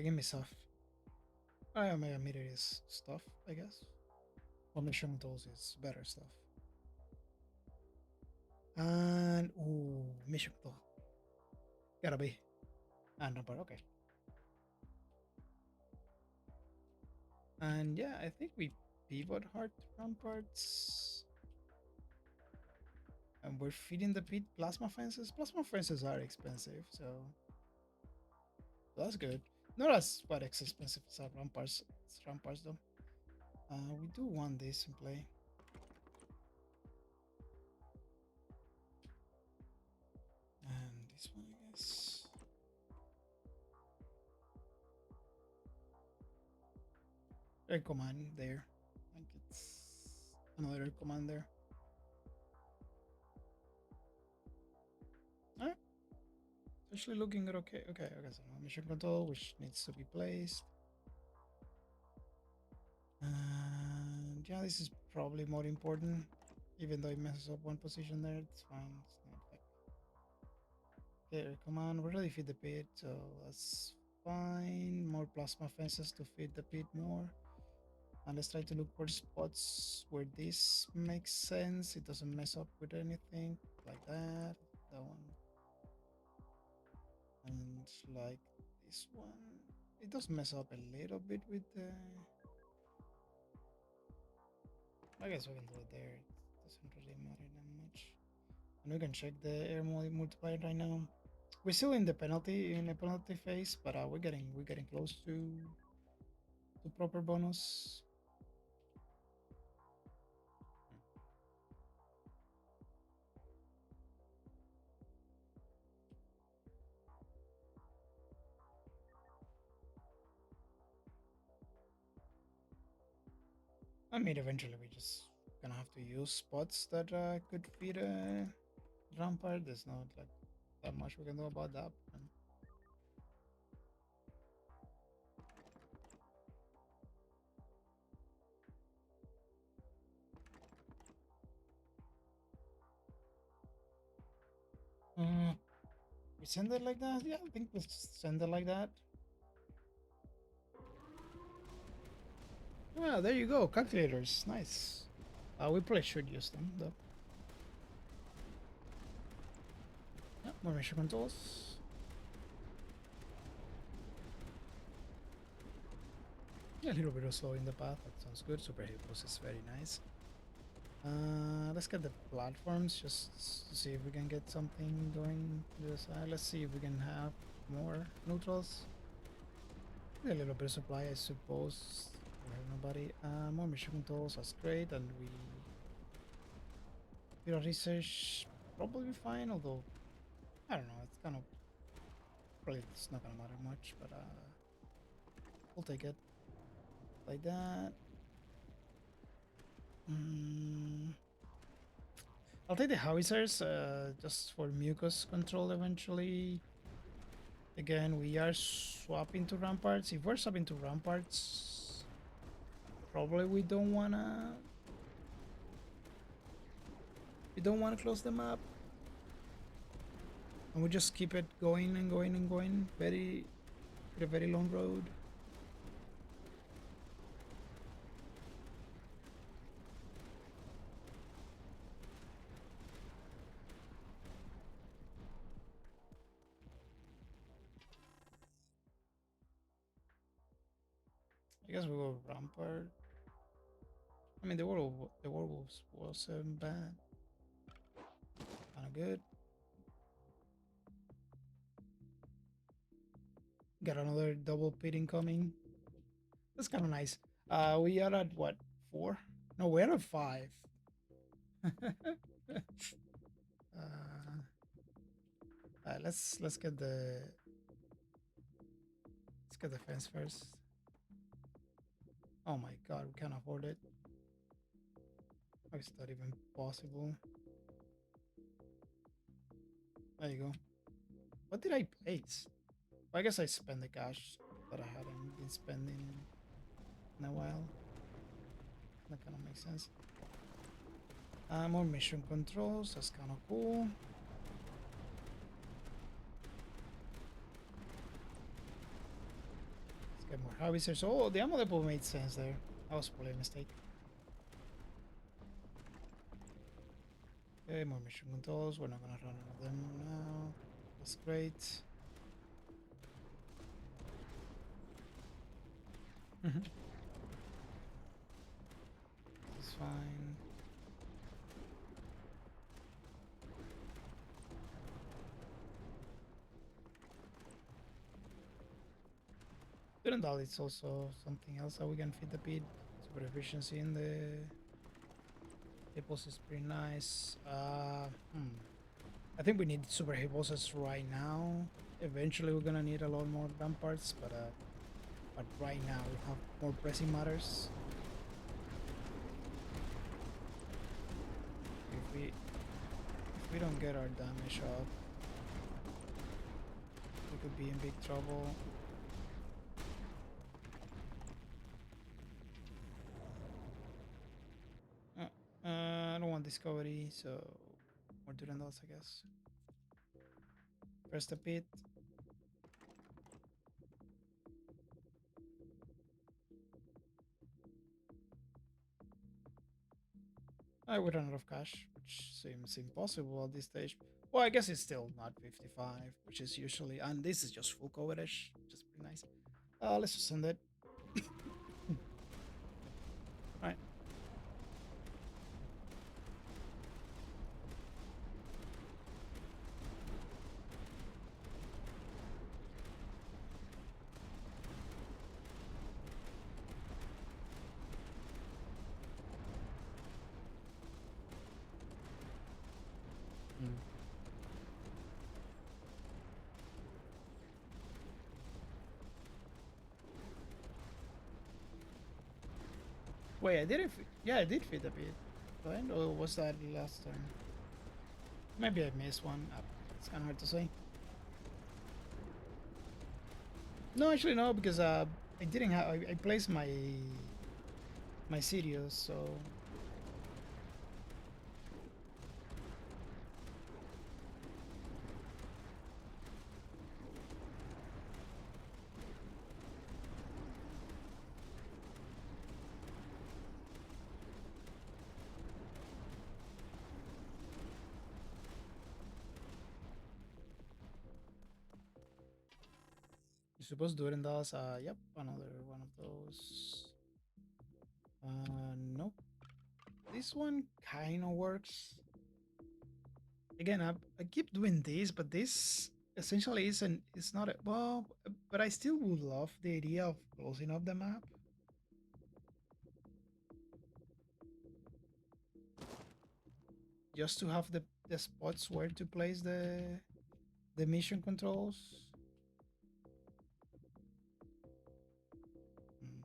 Give me stuff. Meter is stuff, I guess. Or mission tools is better stuff. And ooh, mission tool. Gotta be. And number, okay. And yeah, I think we pivot hard ramparts. And we're feeding the pit plasma fences. Plasma fences are expensive, so that's good. Not as quite as expensive as ramparts. Ramparts though. We do want this in play. And this one, I guess. Air command there. I think it's another air command there. Alright. Actually looking good. Okay, so mission control, which needs to be placed. And yeah, this is probably more important. Even though it messes up one position there, it's fine. It's not like... Okay, come on, we're ready to feed the pit, so let's fine. More plasma fences to feed the pit more. And let's try to look for spots where this makes sense. It doesn't mess up with anything like that. That one. And like this one. It does mess up a little bit with the... I guess we can do it there. It doesn't really matter that much. And we can check the air multiplier right now. We're still in the penalty phase, but we're getting close to proper bonus. I mean, eventually we just gonna have to use spots that could feed a rampart. There's not like that much we can do about that. We send it like that? Yeah, I think we send it like that. Well, there you go. Calculators. Nice. We probably should use them, though. Yeah, more mission controls. Yeah, a little bit of slow in the path. That sounds good. Super Hippos is very nice. Let's get the platforms just to see if we can get something going to the side. Let's see if we can have more neutrals. A little bit of supply, I suppose. We have nobody. More mission controls, that's great. And we do research, probably fine. Although I don't know, it's kind of probably it's not gonna matter much, but we'll take it like that. I'll take the howitzers just for mucus control eventually. Again, we are swapping to ramparts. If we're swapping to ramparts, probably we don't wanna close them up. And we just keep it going and going and going. A very long road. I guess we go rampart. I mean, the werewolves wasn't bad. Kind of good. Got another double pit incoming. That's kind of nice. We are at what, 4? No, we're at 5. Let's get the fence first. Oh my god, we can't afford it. How is that even possible? There you go. What did I place? Well, I guess I spent the cash that I hadn't been spending in a while. That kind of makes sense. More mission controls, that's kind of cool. Let's get more howitzers. Oh, the ammo depot made sense there. That was probably a mistake. Okay, more mission controls. We're not gonna run out of them now. That's great. It's fine. Didn't doubt it's also something else that we can feed the pit. Super efficiency in the hippos is pretty nice. I think we need super hippos right now. Eventually we're gonna need a lot more ramparts, but right now we have more pressing matters. If we don't get our damage up, we could be in big trouble. I don't want discovery, so more Durandals, I guess. First a pit. We run out of cash, which seems impossible at this stage. Well, I guess it's still not 55, which is usually, and this is just full coverage, which is pretty nice. Let's just send it. Right. Mm. Wait, I didn't. Yeah, I did fit a bit. Right? Or was that last time? Maybe I missed one. It's kind of hard to say. No, actually no, because I didn't have. I placed my Sirius, so you're supposed to do it in those. Yep, another one of those. Nope. This one kind of works. Again, I keep doing this, but this essentially isn't. It's not a well, but I still would love the idea of closing up the map. Just to have the spots where to place the mission controls. Hmm.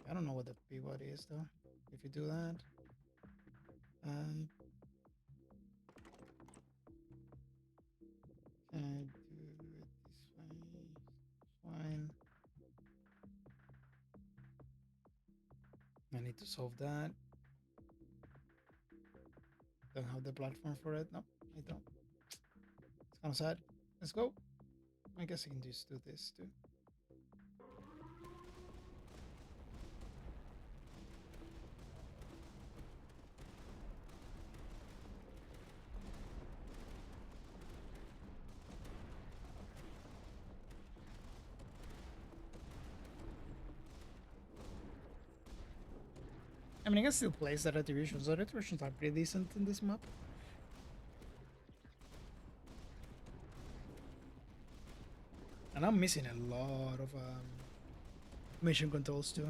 I don't know what the pivot is though. If you do that, can I do it this way? Fine. I need to solve that. Don't have the platform for it. Nope, I don't. It's kind of sad. Let's go. I guess I can just do this too. I mean, I can still place the retributions. The retributions are pretty decent in this map. And I'm missing a lot of mission controls too.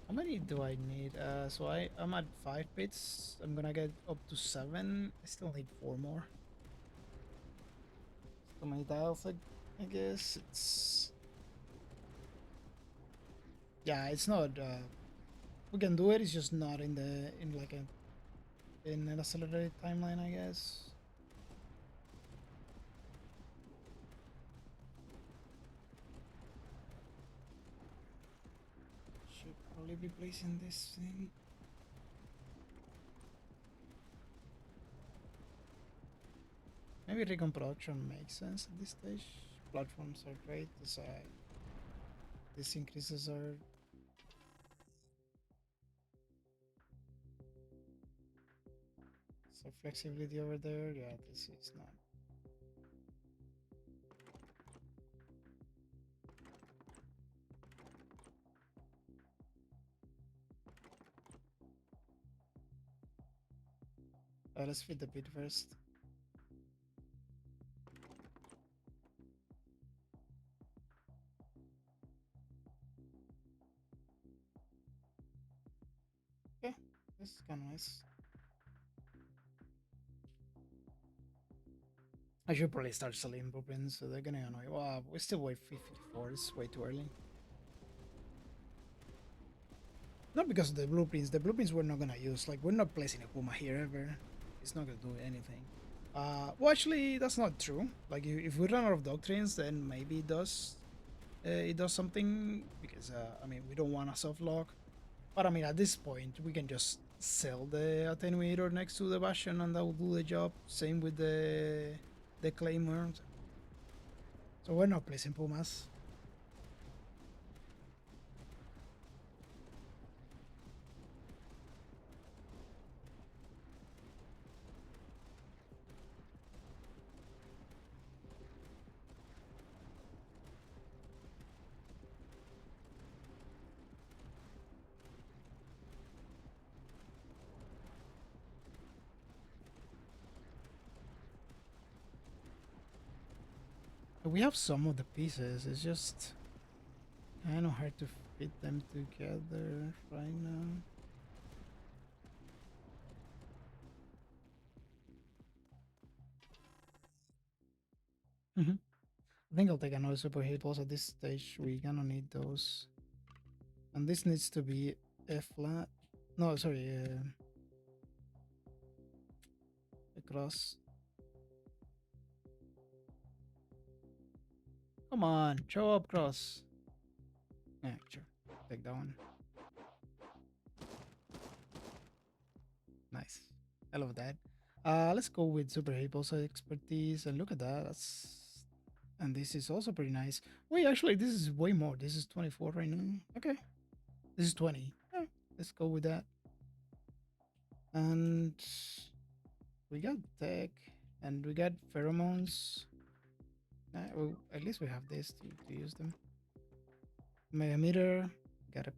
How many do I need? So I'm at 5 bits. I'm gonna get up to 7. I still need 4 more. So many tiles, I guess. It's... Yeah, it's not... we can do it, it's just not in the... in like a... in an accelerated timeline, I guess. Should probably be placing this thing. Maybe recon production makes sense at this stage. Platforms are great. This increases our... So flexibility over there. Yeah, this is not... let's fit the pit first. Okay, this is kind of nice. I should probably start selling blueprints, so they're gonna annoy. Wow, we still wait 54. It's way too early. Not because of the blueprints. The blueprints we're not gonna use. Like, we're not placing a Puma here ever. It's not gonna do anything. Well, actually, that's not true. Like, if we run out of doctrines, then maybe it does. It does something because I mean, we don't want a soft lock. But I mean, at this point, we can just sell the attenuator next to the bastion, and that will do the job. Same with the claymore. So we're not placing Pumas. We have some of the pieces. It's just kind of hard to fit them together right now. I think I'll take another super hit pulse at this stage. We're gonna need those. And this needs to be a flat. No, sorry, a cross. Come on, show up cross. Yeah, sure. Take that one. Nice. I love that. Let's go with super hit pulse expertise. And look at that. And this is also pretty nice. Wait, actually, this is way more. This is 24 right now. Okay. This is 20. Yeah, let's go with that. And we got tech and we got pheromones. Well, at least we have this to use them. Megameter, got a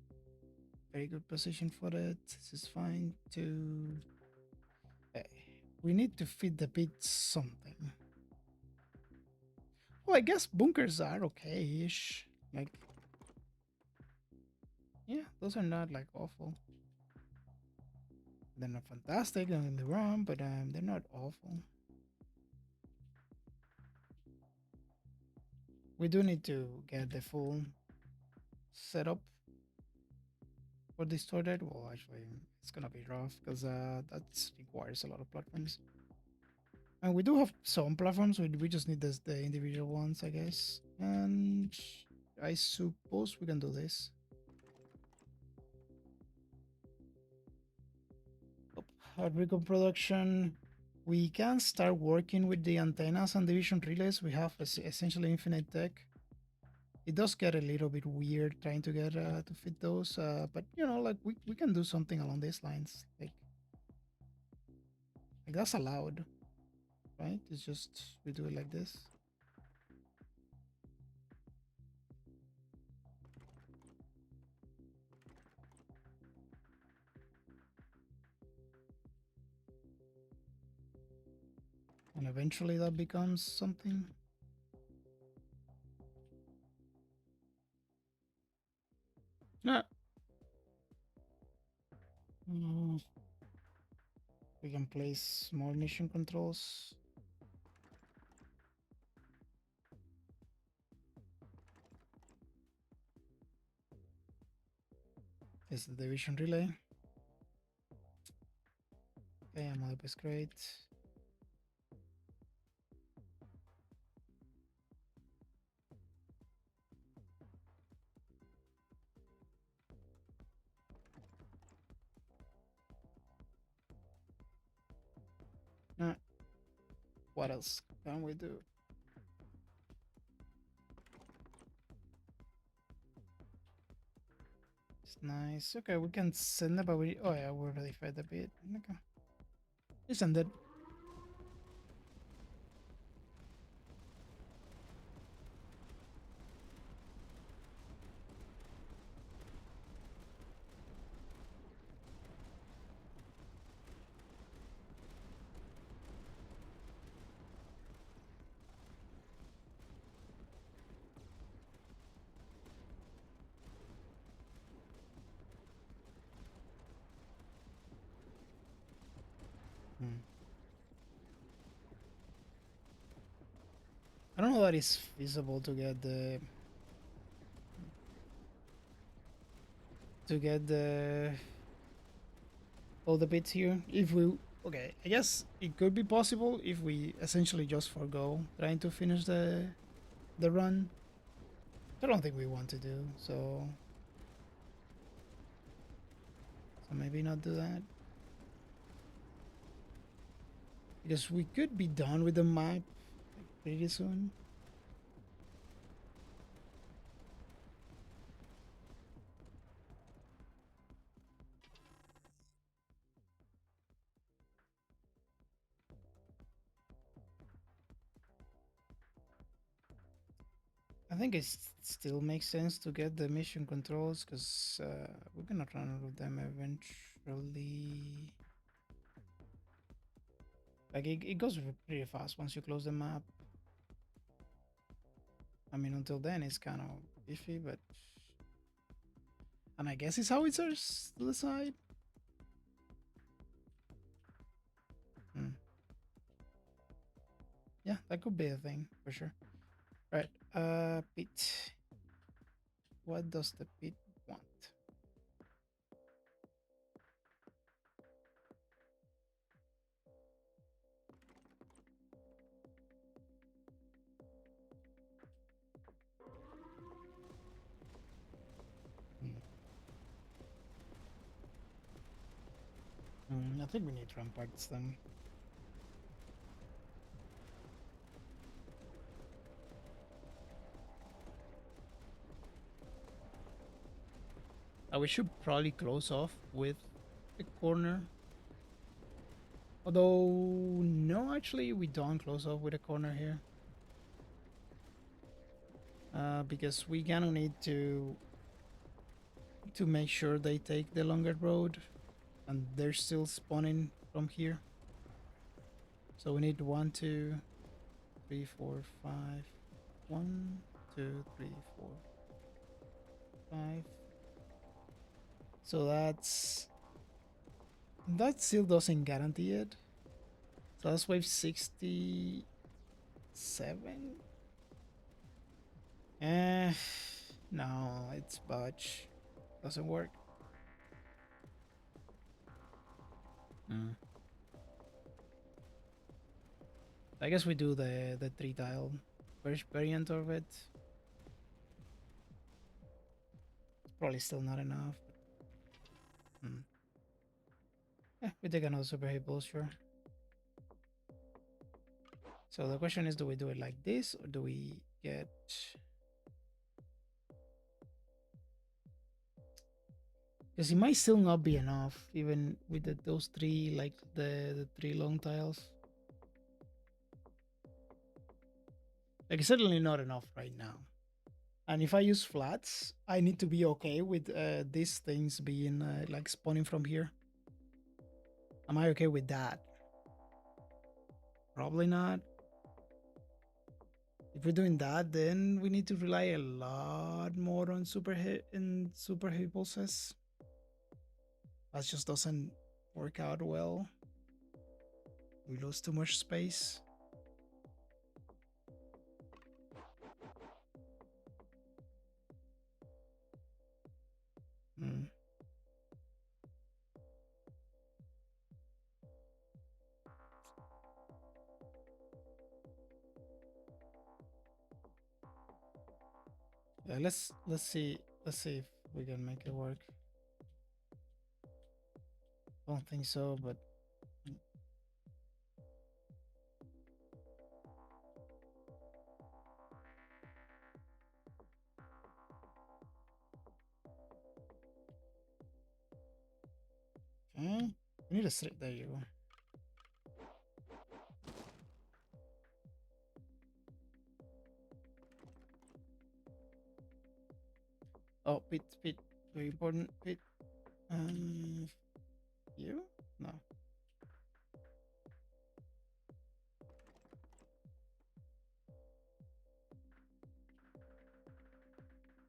very good position for it. This is fine too. We need to feed the pit something. Well, I guess bunkers are okay-ish. Like, yeah, those are not like awful. They're not fantastic, don't get me wrong, but they're not awful. We do need to get the full setup for distorted. Well, actually, it's gonna be rough because that requires a lot of platforms. And we do have some platforms. We just need the individual ones, I guess. And I suppose we can do this. Recon production. We can start working with the antennas and division relays. We have essentially infinite tech. It does get a little bit weird trying to get to fit those, but you know, like we can do something along these lines. Like that's allowed, right? It's just we do it like this. And eventually that becomes something. No. Mm, we can place more mission controls. Is the division relay. Okay, I'm up is great. What else can we do? It's nice. Okay, we can send it, but we oh yeah, we already fed a bit. Okay. You send it. Hmm. I don't know that it's feasible to get the all the bits here. If we okay, I guess it could be possible if we essentially just forgo trying to finish the run. I don't think we want to do so maybe not do that. Because we could be done with the map pretty soon. I think it still makes sense to get the mission controls because we're gonna run out of them eventually. Like it goes pretty fast once you close the map. I mean, until then, it's kind of iffy, but... And I guess it's howitzers to the side. Yeah, that could be a thing, for sure. Right, pit. What does the pit want? I think we need ramparts then. We should probably close off with the corner. Although, no, actually, we don't close off with a corner here. Because we gonna need to make sure they take the longer road. And they're still spawning from here. So we need 1, 2, 3, 4, 5. 1, 2, 3, 4, 5. So that still doesn't guarantee it. So that's wave 67. No, it's budge. Doesn't work. I guess we do the 3 tile variant of it. It's probably still not enough. We take another super hit bull, sure. So the question is, do we do it like this, or do we get... Because it might still not be enough, even with those 3, like the 3 long tiles. Like, it's certainly not enough right now. And if I use flats, I need to be okay with these things being like spawning from here. Am I okay with that? Probably not. If we're doing that, then we need to rely a lot more on super hit and super hit pulses. That just doesn't work out well. We lose too much space. Yeah, let's see if we can make it work. Don't think so, but okay. We need a straight. There you go. Oh, pit, very important. Pit. You? No.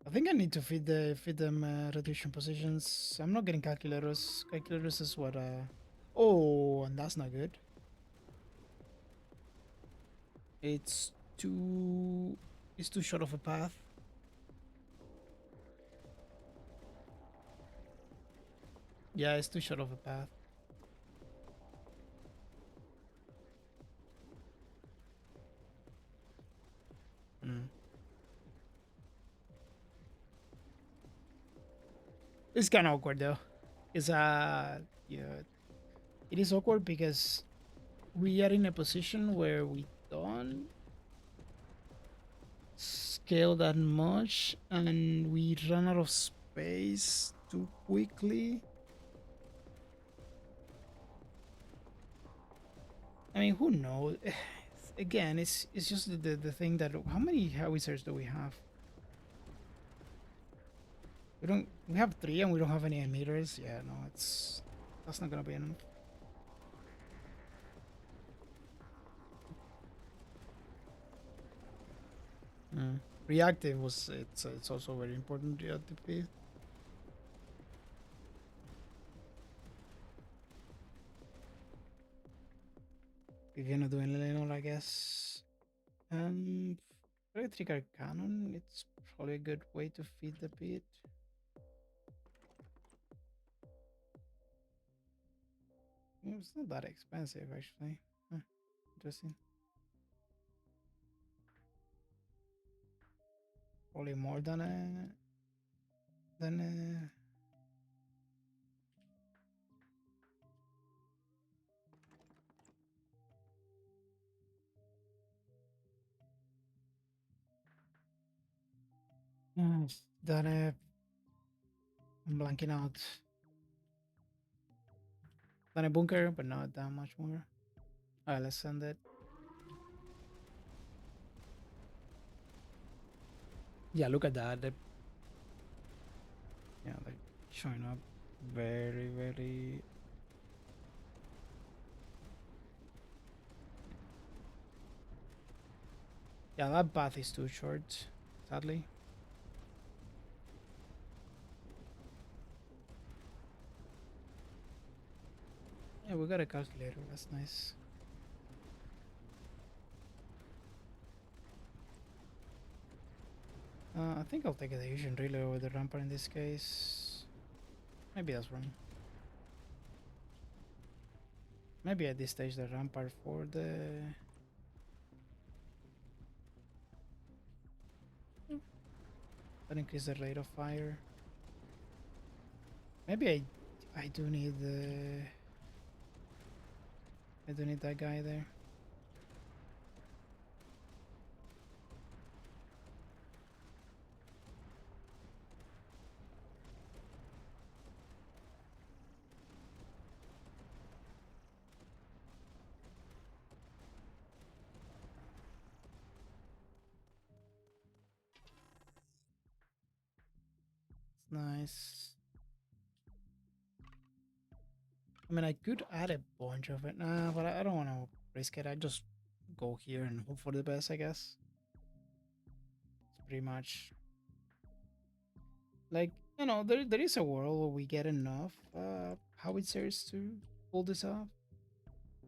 I think I need to feed them rotation positions. I'm not getting calculators. Calculators is what oh, and that's not good. It's too short of a path. Yeah, it's too short of a path. It's kind of awkward though. It's yeah, it is awkward because we are in a position where we don't scale that much and we run out of space too quickly. I mean, who knows? Again, it's just the thing that how many howitzers do we have? We have 3 and we don't have any emitters. Yeah, no, that's not gonna be enough. Reactive was it's also very important reactive piece. If you're not doing Lenore, I guess. Electrical cannon, it's probably a good way to feed the pit. It's not that expensive actually. Huh, interesting. Probably more than a. Than a. I'm blanking out. Than a bunker, but not that much more. Alright, let's send it. Yeah, look at that. Yeah, like showing up very, very. Yeah, that path is too short, sadly. Yeah, we got a calculator. That's nice. I think I'll take the Asian relay over the rampart in this case. Maybe that's wrong. Maybe at this stage the rampart for the. That increase the rate of fire. Maybe I do need the. I do need that guy there. It's nice. I mean, I could add a bunch of it, nah, but I don't want to risk it. I just go here and hope for the best, I guess. It's pretty much like there is a world where we get enough howitzers to pull this off.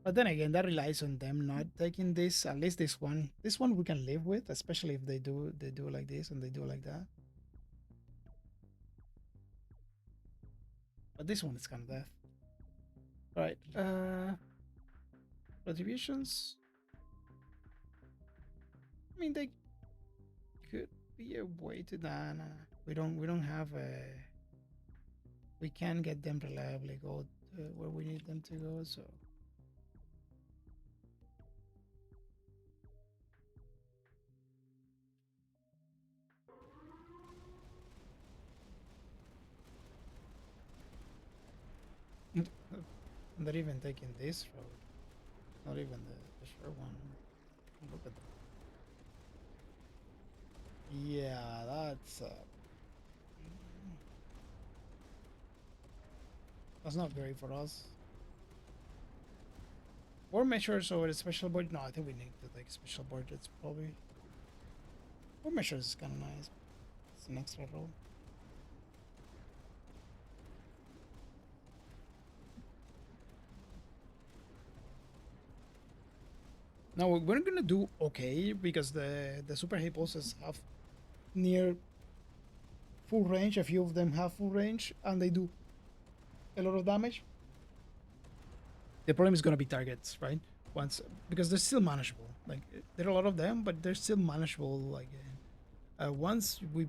But then again, that relies on them not taking this. At least this one. This one we can live with, especially if they do like this and they do like that. But this one is kind of death. All right. Retributions. I mean, they could be a way to done. We don't have a. We can get them reliably go where we need them to go. So. Not even taking this road. Not even the short one. Look at that. Yeah, that's not great for us. War measures over a special budget. No, I think we need to take special budgets probably. War measures is kind of nice. It's an extra roll. Now we're gonna do okay because the super hit bosses have near full range. A few of them have full range and they do a lot of damage. The problem is gonna be targets, right? Once because they're still manageable. Like there are a lot of them, but they're still manageable. Like once we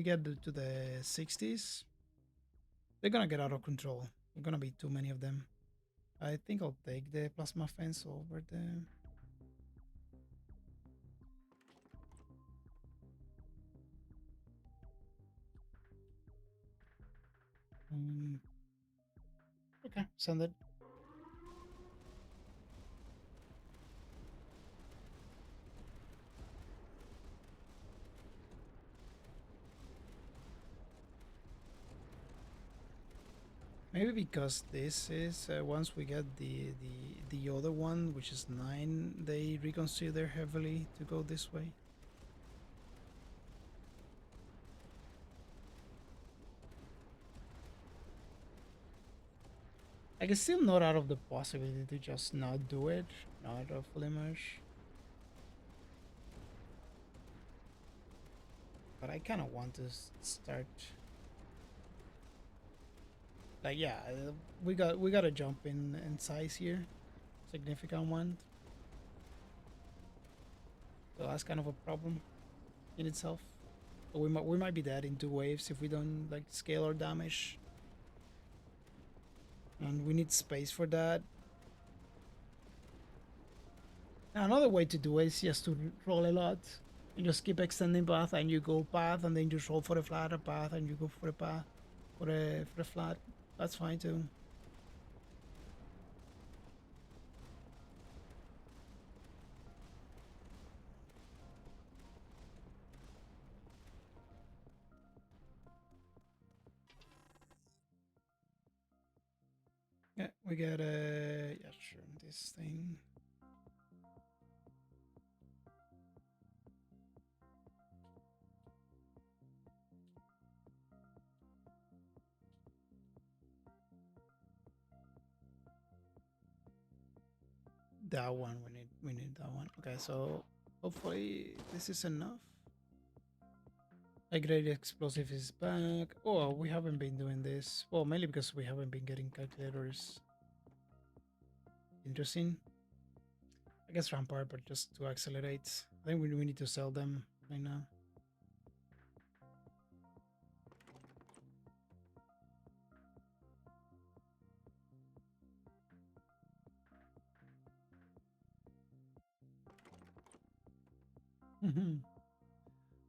get to the 60s, they're gonna get out of control. There's gonna be too many of them. I think I'll take the plasma fence over the. Um, okay, send it. Maybe because this is once we get the other one, which is 9, they reconsider heavily to go this way. Like, it's still not out of the possibility to just not do it, not fully merge. But I kind of want to start. Like, yeah, we got to jump in size here, significant one. So that's kind of a problem in itself. But we might be dead in 2 waves if we don't like scale our damage. And we need space for that. Now, another way to do it is just to roll a lot. You just keep extending path and you go path and then you roll for a flatter path and you go for a path for a flat. That's fine too. Yeah, we got a yeah, sure, this thing. That one we need that one. Okay, so hopefully this is enough. A great explosive is back. Oh, we haven't been doing this. Well, mainly because we haven't been getting calculators. Interesting. I guess rampart, but just to accelerate. I think we need to sell them right now.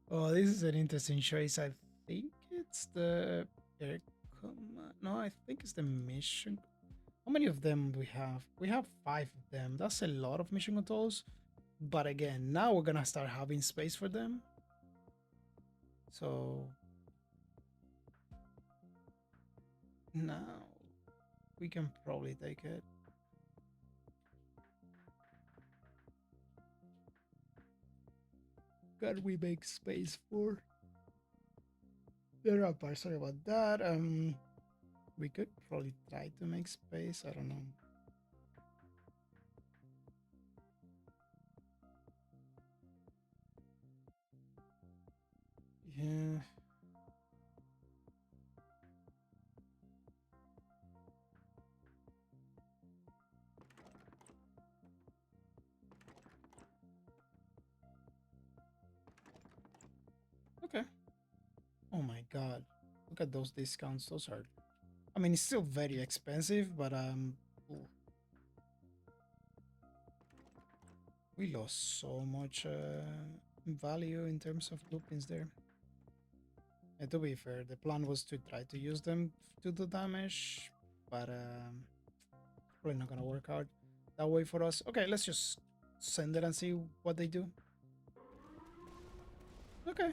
Oh, this is an interesting choice. I think it's the air command. No, I think it's the mission. How many of them we have? We have 5 of them. That's a lot of mission controls. But again, now we're gonna start having space for them. So now we can probably take it. God, we make space for the rapper. Sorry about that. We could probably try to make space. I don't know. Yeah. Okay. Oh my god. Look at those discounts. Those are, I mean, it's still very expensive, but ooh. We lost so much value in terms of loopings there. And to be fair, the plan was to try to use them to do damage, but probably not gonna work out that way for us. Okay, let's just send it and see what they do. Okay.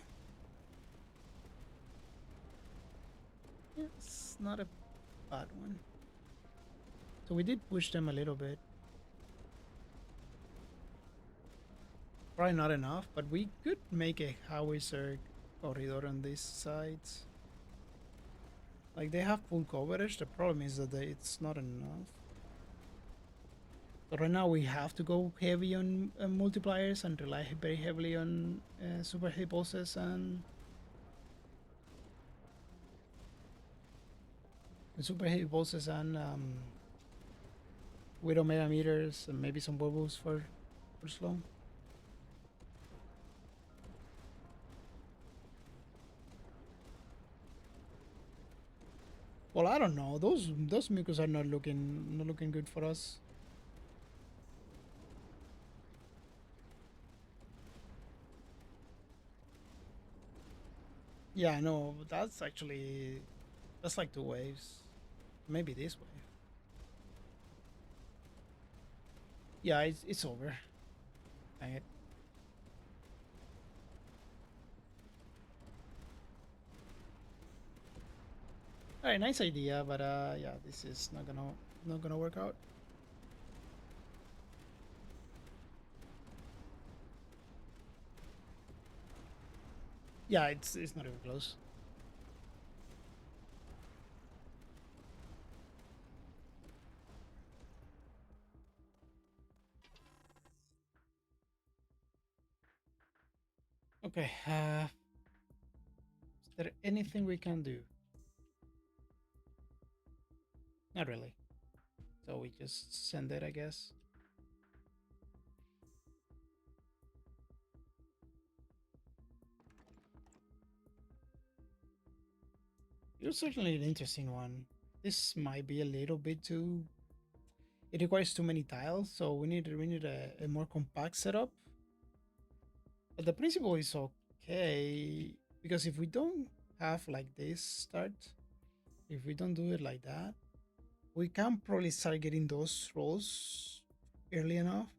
Yeah, it's not a bad one. So we did push them a little bit. Probably not enough, but we could make a howitzer corridor on these sides. Like, they have full coverage. The problem is that it's not enough. So right now we have to go heavy on multipliers and rely very heavily on super hit pulses and super hit pulses and with omega meters and maybe some bubbles for slow. Well, I don't know. Those mucos are not looking good for us. Yeah, no, that's like 2 waves. Maybe this wave. Yeah, it's over. Dang it. Alright, nice idea, but yeah, this is not gonna work out. Yeah, it's not even close. Okay. Is there anything we can do? Not really. So we just send it, I guess. You're certainly an interesting one. This might be a little bit too. It requires too many tiles, so we need a more compact setup. But the principle is okay because if we don't have like this start, if we don't do it like that, we can probably start getting those rolls early enough.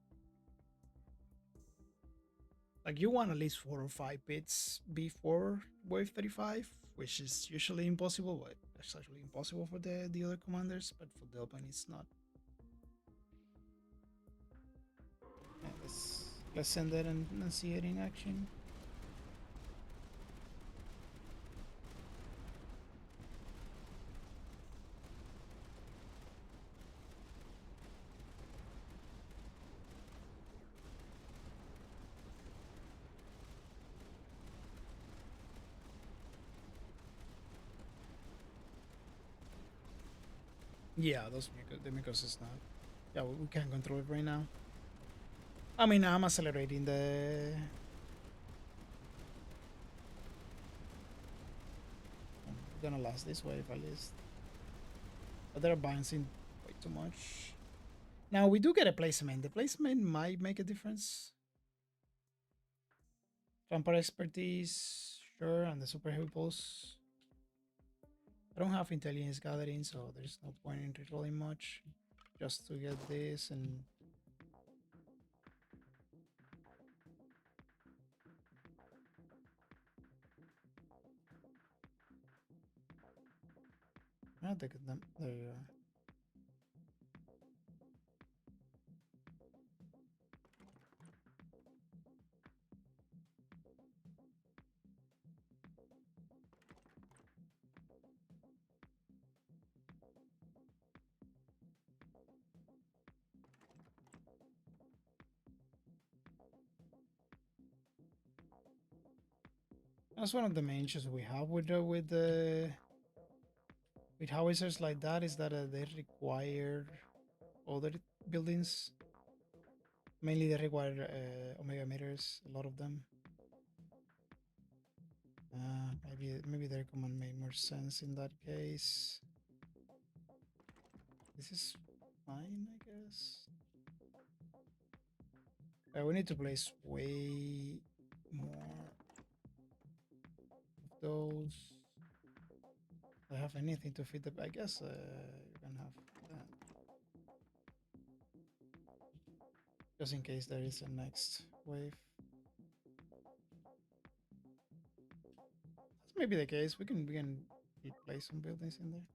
Like you want at least 4 or 5 bits before wave 35, which is usually impossible, but it's actually impossible for the other commanders, but for Delven it's not. Yeah, let's send that and see it in action. Yeah, the Mucos is not. Yeah, we can't control it right now. I mean, I'm accelerating the. I'm gonna last this wave at least. But they're bouncing way too much. Now we do get a placement. The placement might make a difference. Rampart expertise, sure, and the super heavy pulse. I don't have intelligence gathering, so there's no point in rerolling much. Just to get this and take them. There you are. That's one of the main issues we have with howitzers like that is that they require other buildings. Mainly, they require omega meters. A lot of them. Maybe their command made more sense in that case. This is fine, I guess. We need to place way more of those. I have anything to feed the. I guess you can have that. Just in case there is a next wave. That's maybe the case. We can place some buildings in there.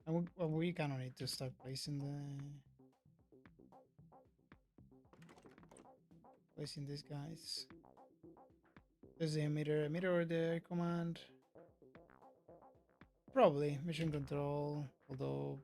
And we kind of need to start placing these guys. There's the emitter or the command. Probably mission control, although.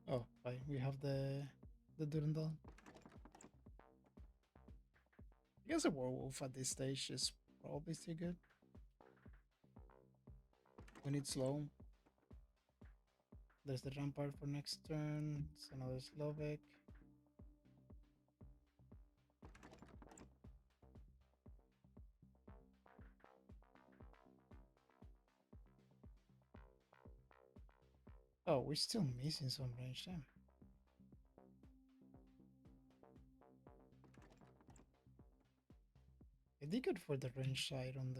Oh, right. We have the Durandal. I guess a werewolf at this stage is probably still good. We need slow. There's the rampart for next turn. It's another Slovak. Oh, we're still missing some range then. I did good for the range side on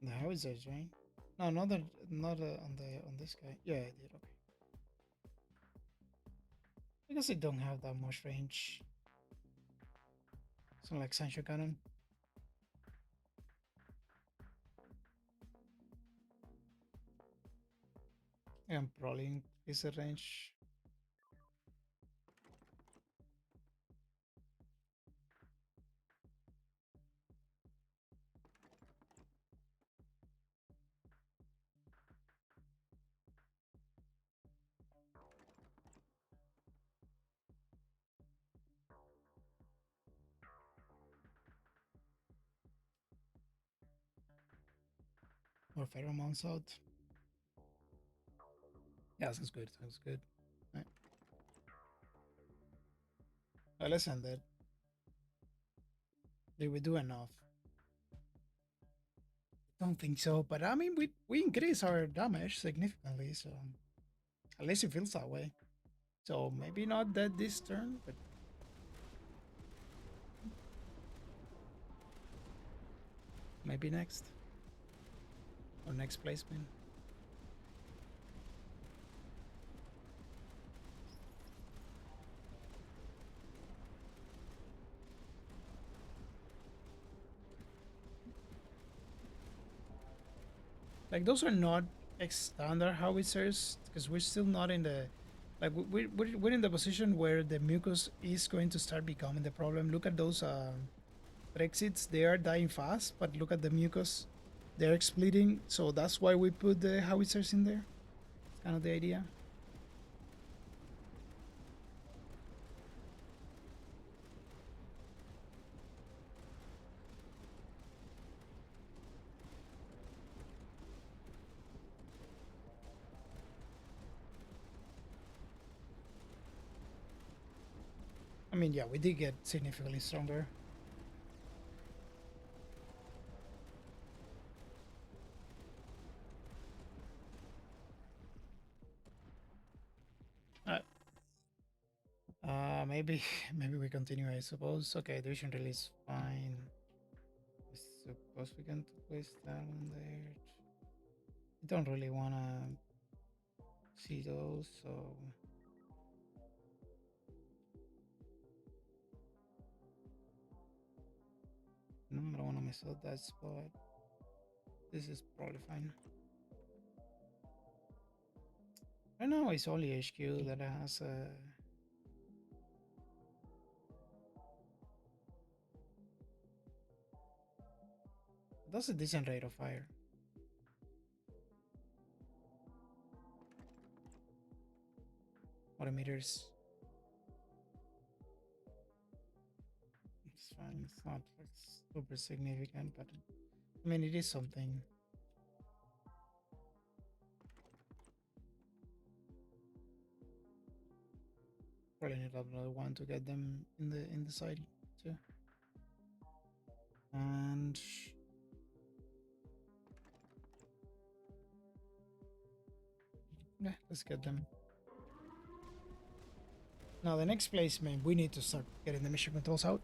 the howitzers, right? No, not on this guy. Yeah, I did. Okay. Because they don't have that much range. Something like Sancho Cannon. And probably increase the range. More pheromones out. Yeah, sounds good. Sounds good. Right. Well, let's end it. Did we do enough? Don't think so, but I mean, we increase our damage significantly, so at least it feels that way. So maybe not that this turn, but maybe next or next placement. Like those are not standard howitzers because we're still not in the like we're in the position where the mucus is going to start becoming the problem. Look at those Threxids, they are dying fast, but look at the mucus, they're splitting. So that's why we put the howitzers in there. It's kind of the idea. I mean, yeah, we did get significantly stronger. Maybe maybe we continue, I suppose. Okay, division release fine. I suppose we can place that one there. I don't really wanna see those, so no, I don't wanna mess up that spot. This is probably fine. Right now it's only HQ that has a that's a decent rate of fire. Autometers. It's fine. It's not like super significant, but I mean it is something. Probably need another one to get them in the side too. And yeah, let's get them. Now the next placement, we need to start getting the mission controls out.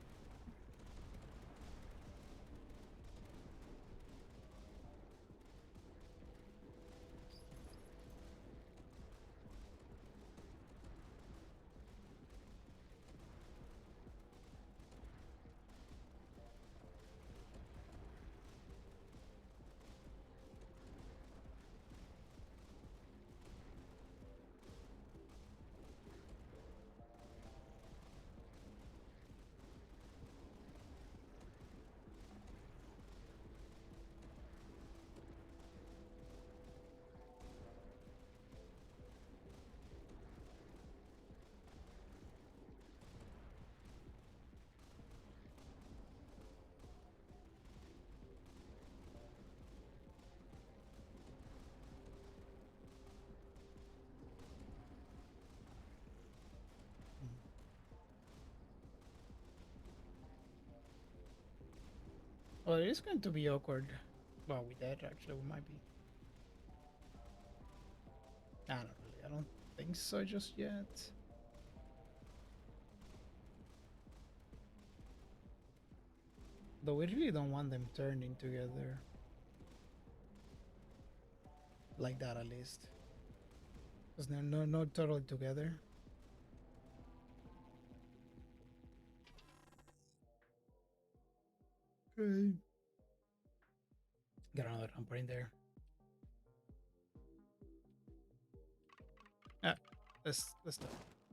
Well, it is going to be awkward. Well, with that, actually, we might be. I don't really. I don't think so just yet. Though we really don't want them turning together. Like that, at least. Because they're not totally together. Okay. Got another number in there. Ah, let's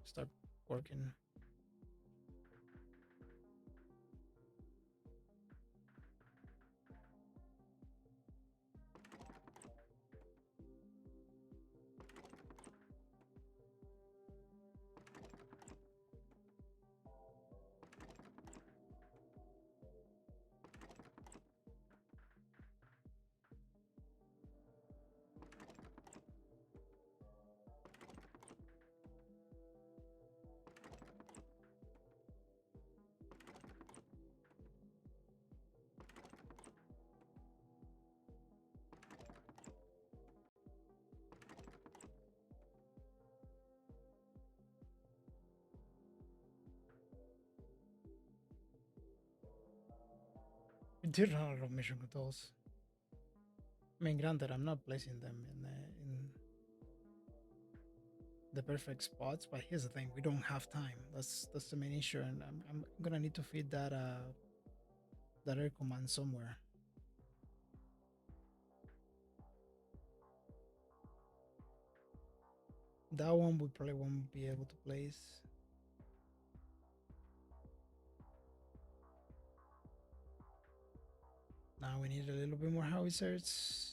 start working. We did run out of mission controls. I mean, granted, I'm not placing them in the perfect spots, but here's the thing: we don't have time. That's the main issue, and I'm gonna need to feed that air command somewhere. That one we probably won't be able to place. Now we need a little bit more howitzers.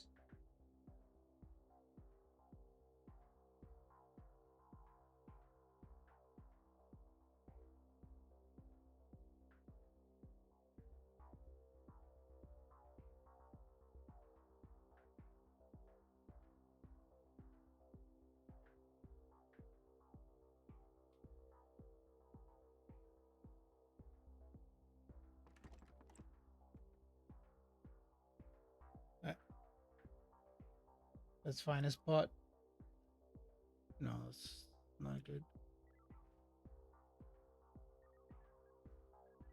Let's find a spot. No, it's not good.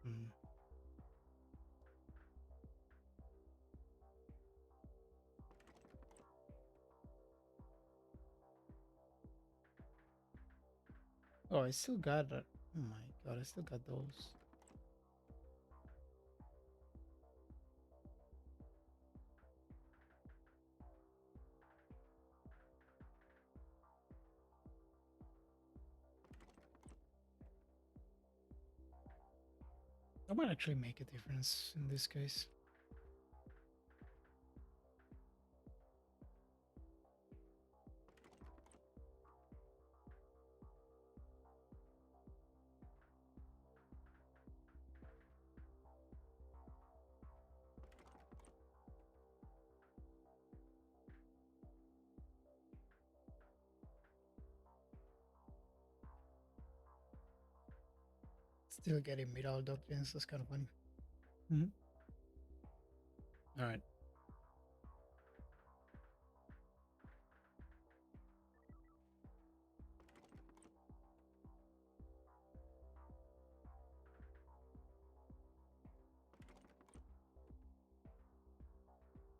Mm. Oh, I still got it. Oh my god, I still got those. That might actually make a difference in this case. Still getting mid-all doctrines. That's kind of funny. All right.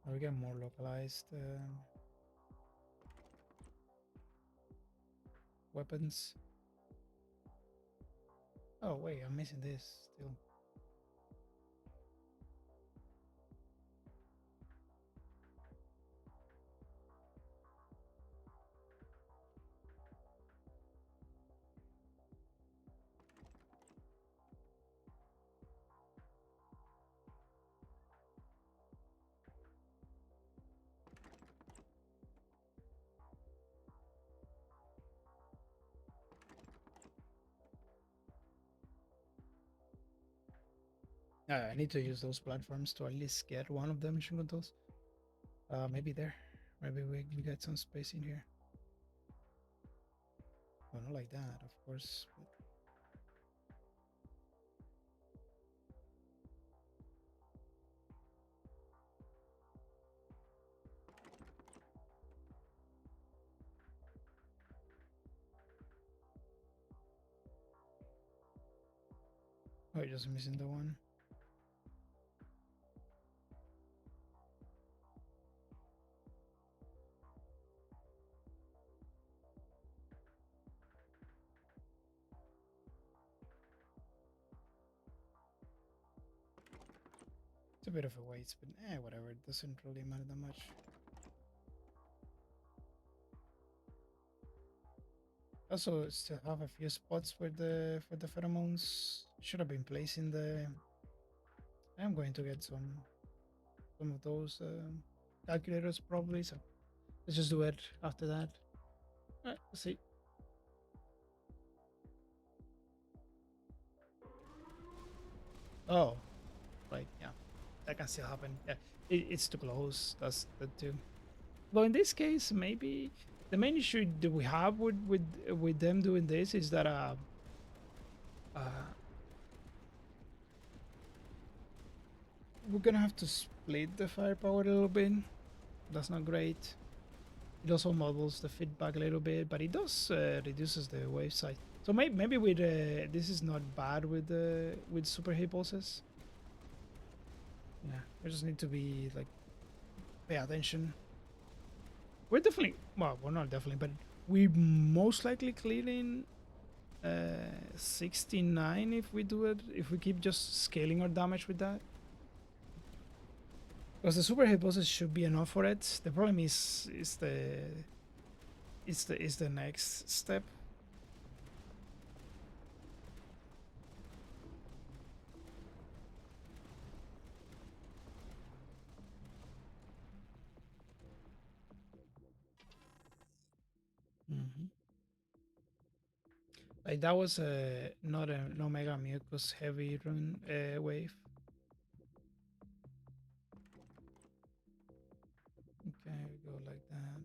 Now we get more localized weapons. Oh wait, I'm missing this still. I need to use those platforms to at least get one of them mission controls. Maybe there. Maybe we get some space in here. Well, not like that, of course. But... Oh, just missing the one. a bit of a waste, but whatever. It doesn't really matter that much. Also, still have a few spots for the pheromones. Should have been placing the. I'm going to get some of those calculators probably. So let's just do it after that. All right, let's see. Oh, right, yeah, that can still happen. Yeah, it's too close. That's the too. Though in this case, maybe the main issue that we have with them doing this is that uh we're gonna have to split the firepower a little bit. That's not great. It also models the feedback a little bit, but it does reduces the wave size. So maybe with this is not bad with super hit bosses. Yeah, we just need to be like pay attention. We're definitely well, we're not definitely, but we most likely clearing 69 if we do it. If we keep just scaling our damage with that. Because the super hit bosses should be enough for it. The problem is the next step. Mm-hmm. Like that was not an Omegamucos heavy rune wave. Okay, we go like that.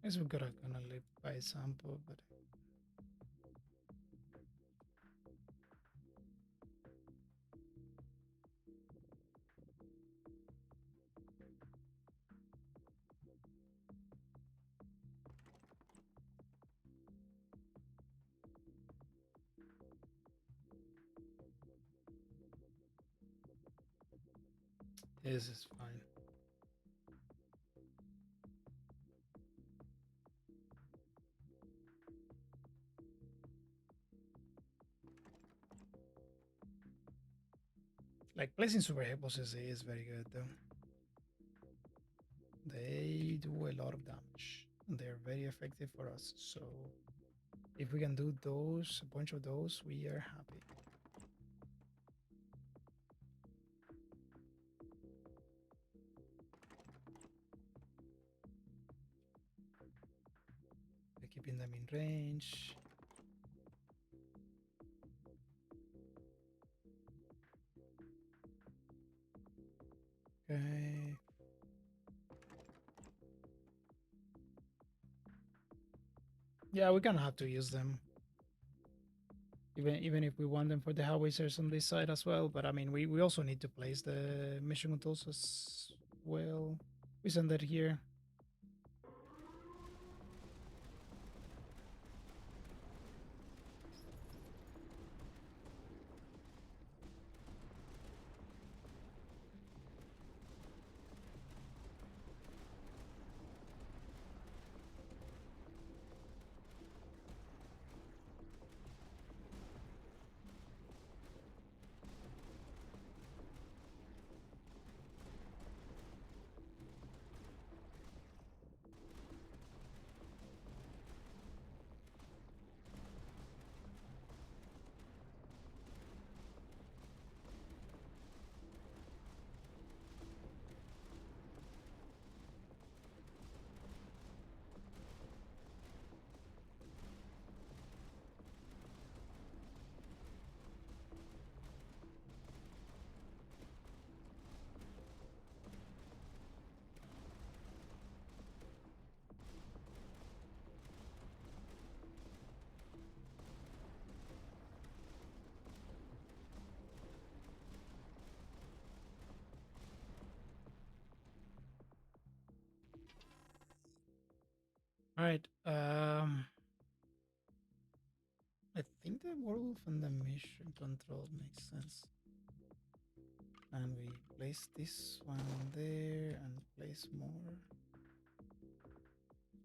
I guess we gotta gonna live by example, but this is fine. Like placing super hit bosses is very good though. They do a lot of damage. They're very effective for us. So if we can do those, a bunch of those, we are happy. We're keeping them in range. Okay. Yeah, we're gonna have to use them. Even if we want them for the howitzers on this side as well. But I mean we also need to place the mission controls as well. We send that here. All right. I think the werewolf and the mission control makes sense. And we place this one there and place more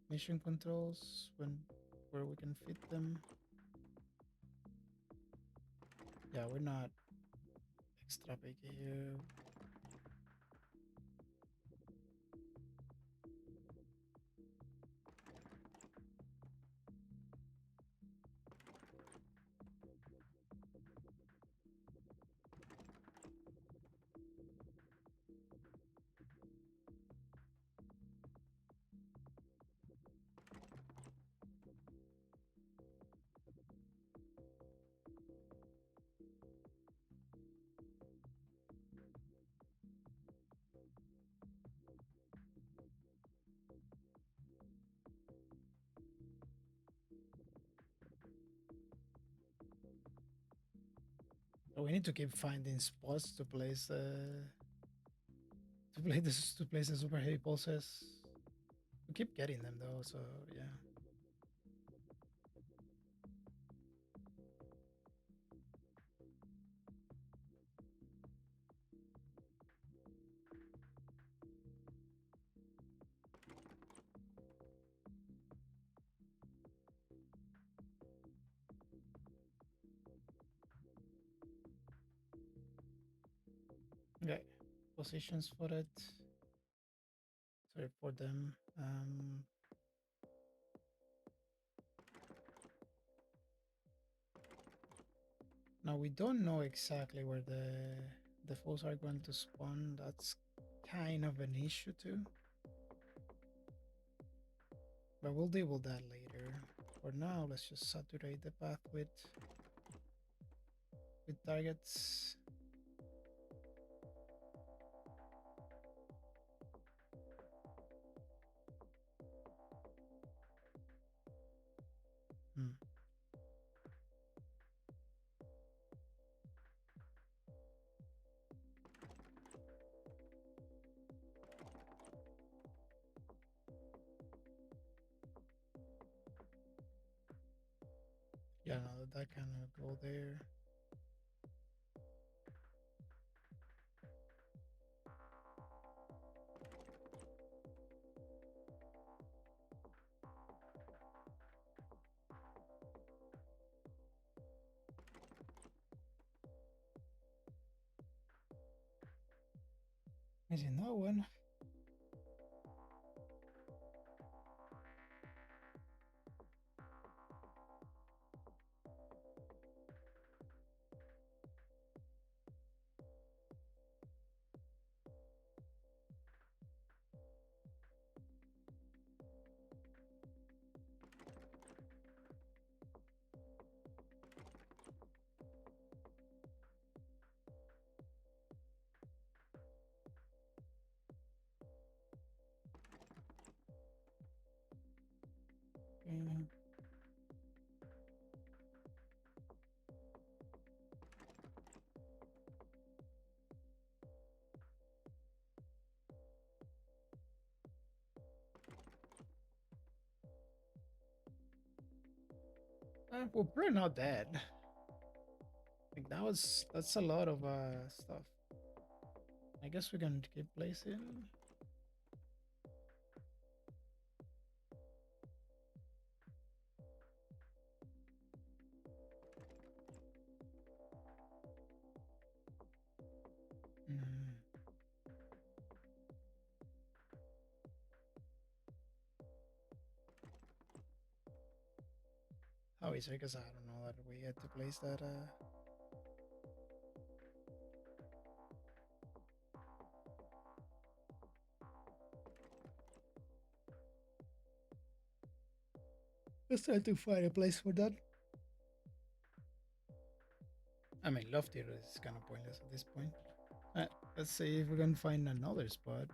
mission controls where we can fit them. Yeah, we're not Extra big here. We need to keep finding spots to place to place the super heavy pulses. We keep getting them though, so yeah. Okay, positions for it. Sorry for them. Now we don't know exactly where the foes are going to spawn. That's kind of an issue too. But we'll deal with that later. For now, let's just saturate the path with targets. Hmm. Yeah, no, that can go there. Missing that one. Okay. We're pretty not dead. Like that's a lot of stuff. I guess we can keep placing. Mm. How is it? Because I don't know that we had to place that. Let's try to find a place for that. I mean, lofty is kind of pointless at this point. Let's see if we can find another spot.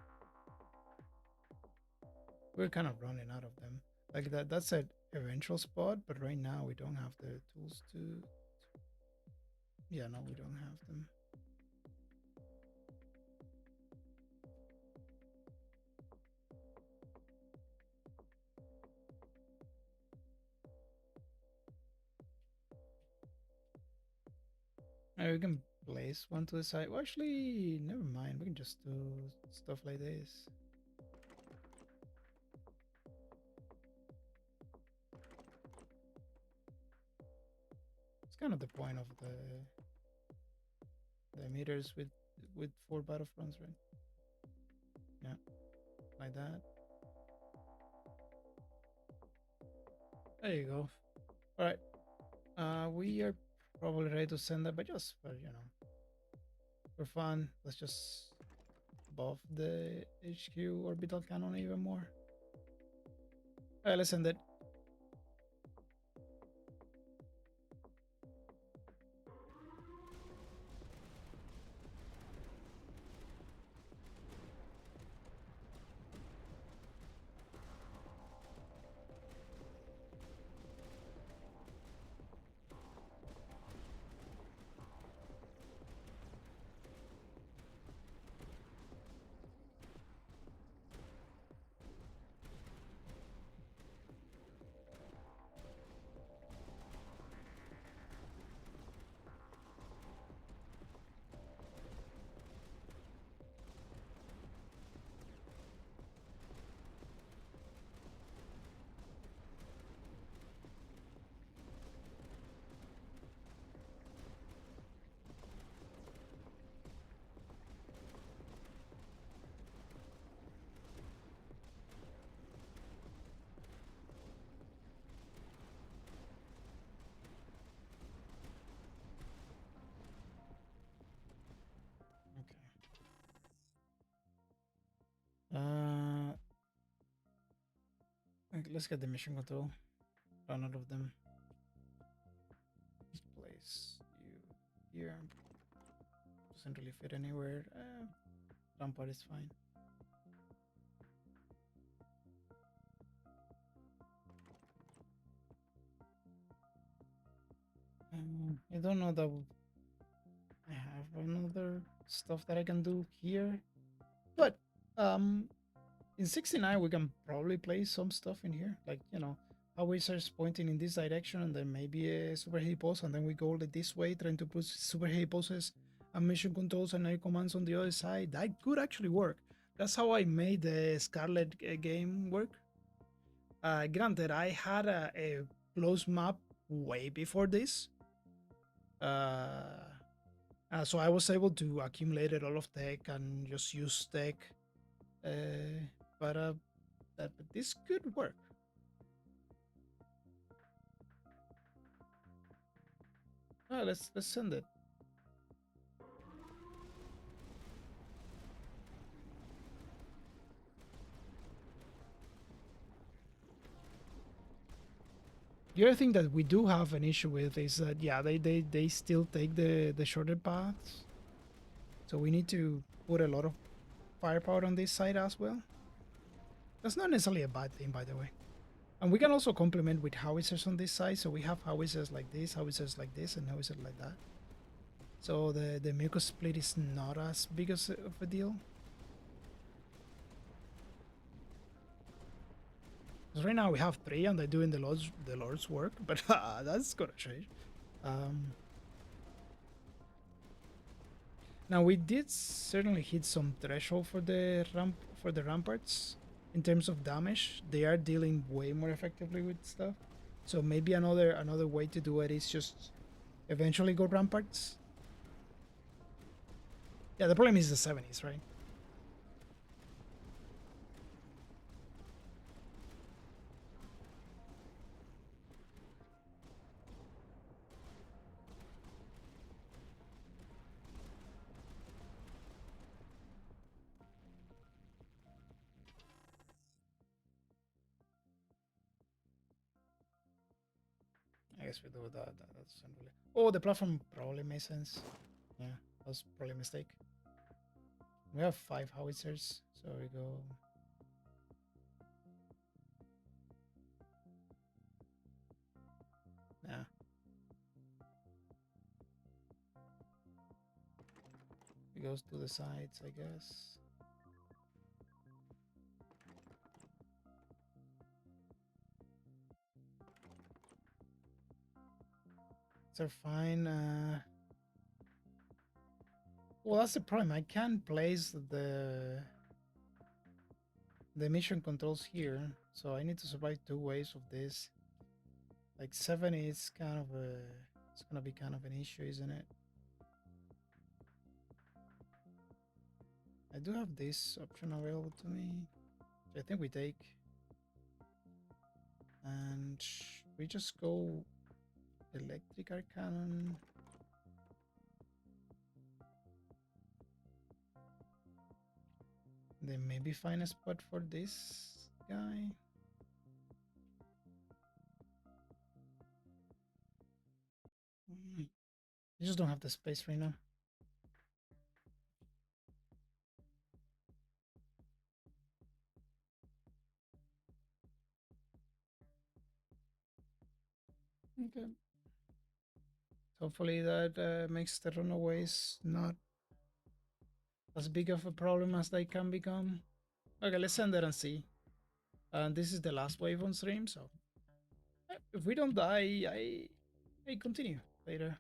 We're kind of running out of them. Like that's an eventual spot, but right now we don't have the tools to. Yeah, no, we don't have them. We can place one to the side. Well, actually, never mind. We can just do stuff like this. It's kind of the point of the the emitters with 4 battlefronts, right? Yeah, like that. There you go. All right. We are probably ready to send that, but just for for fun, let's just buff the HQ orbital cannon even more. All right, let's send it. Okay. Let's get the mission control. Run out of them. Let's place you here. Doesn't really fit anywhere. Rampart is fine. I don't know that I have another stuff that I can do here, but in 69 we can probably place some stuff in here, like howitzers pointing in this direction, and then maybe a super heavy pulse, and then we go like this way, trying to put super heavy pulses and mission controls and air commands on the other side. That could actually work. That's how I made the Scarlet game work. Granted, I had a close map way before this. So I was able to accumulate all of tech and just use tech. But this could work. Let's send it. The other thing that we do have an issue with is that they still take the shorter paths, so we need to put a lot of firepower on this side as well. That's not necessarily a bad thing, by the way. And we can also complement with howitzers on this side, so we have howitzers like this, and howitzers like that. So the mucus split is not as big of a deal. Because right now we have 3 and they're doing the Lord's work, but that's gonna change. Now we did certainly hit some threshold for the ramparts in terms of damage. They are dealing way more effectively with stuff. So maybe another way to do it is just eventually go ramparts. Yeah, the problem is the 70s, right? I guess we do that. That's really... Oh, the platform probably makes sense. Yeah, that was probably a mistake. We have 5 howitzers, so we go. Yeah. It goes to the sides, I guess. They're fine. Well, that's the problem. I can't place the mission controls here, so I need to survive 2 waves of this. Like 7 is kind of a... It's gonna be kind of an issue, isn't it? I do have this option available to me. So I think we take. And we just go electric arc cannon. Then maybe find a spot for this guy. You just don't have the space right now. Okay. Hopefully that makes the runaways not as big of a problem as they can become. Okay, let's send it and see. And this is the last wave on stream, so if we don't die, I continue later.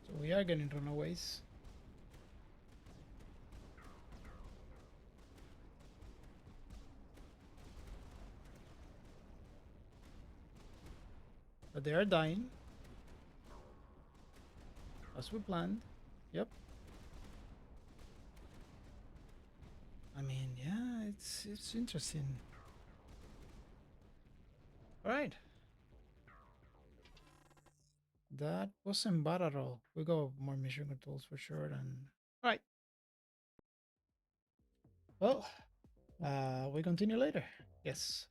So we are getting runaways. But they are dying. As we planned. Yep. I mean, yeah, it's interesting. Alright. That wasn't bad at all. We got more mission controls for sure. And alright. Well, we continue later. Yes.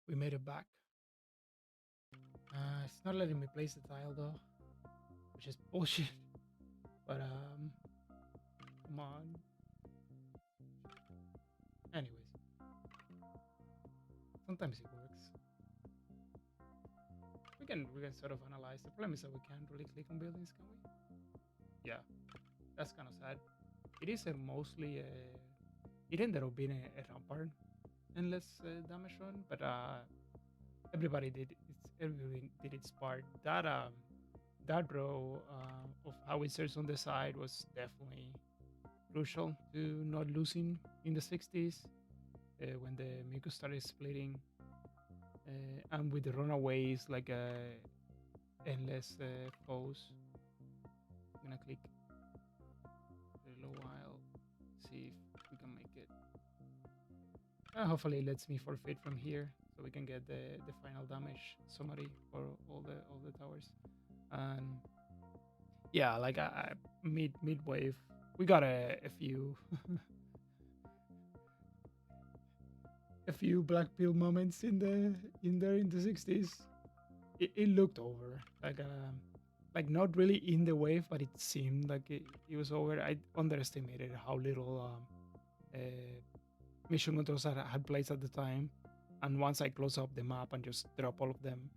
We made it back. It's not letting me place the tile though, which is bullshit. But come on. Anyways, sometimes it works. We can sort of analyze. The problem is that we can't really click on buildings, can we? Yeah, that's kind of sad. It is a mostly a. It ended up being a rampart endless damage run, but everybody did its part. That row of howitzers on the side was definitely crucial to not losing in the 60s when the Mucos started splitting, and with the runaways like endless foes. I'm gonna click a little while, see if we can make it. Hopefully, it lets me forfeit from here, so we can get the final damage summary for all the towers. And yeah, like mid wave, we got a few a few black pill moments in the 60s. It looked over like not really in the wave, but it seemed like it was over. I underestimated how little mission controls had placed at the time, and once I close up the map and just drop all of them,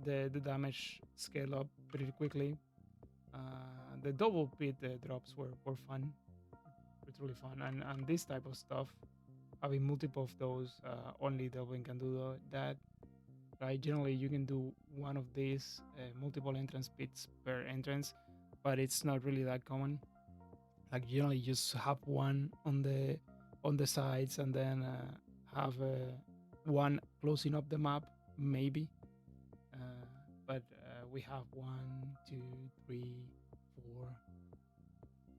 the damage scaled up pretty quickly. The double pit drops were fun, really fun, and this type of stuff, having multiple of those, only Delven can do that. Right? Generally, you can do one of these multiple entrance pits per entrance, but it's not really that common. Like generally, you just have one on the sides, and then have one closing up the map, maybe. But we have 1, 2, 3, 4.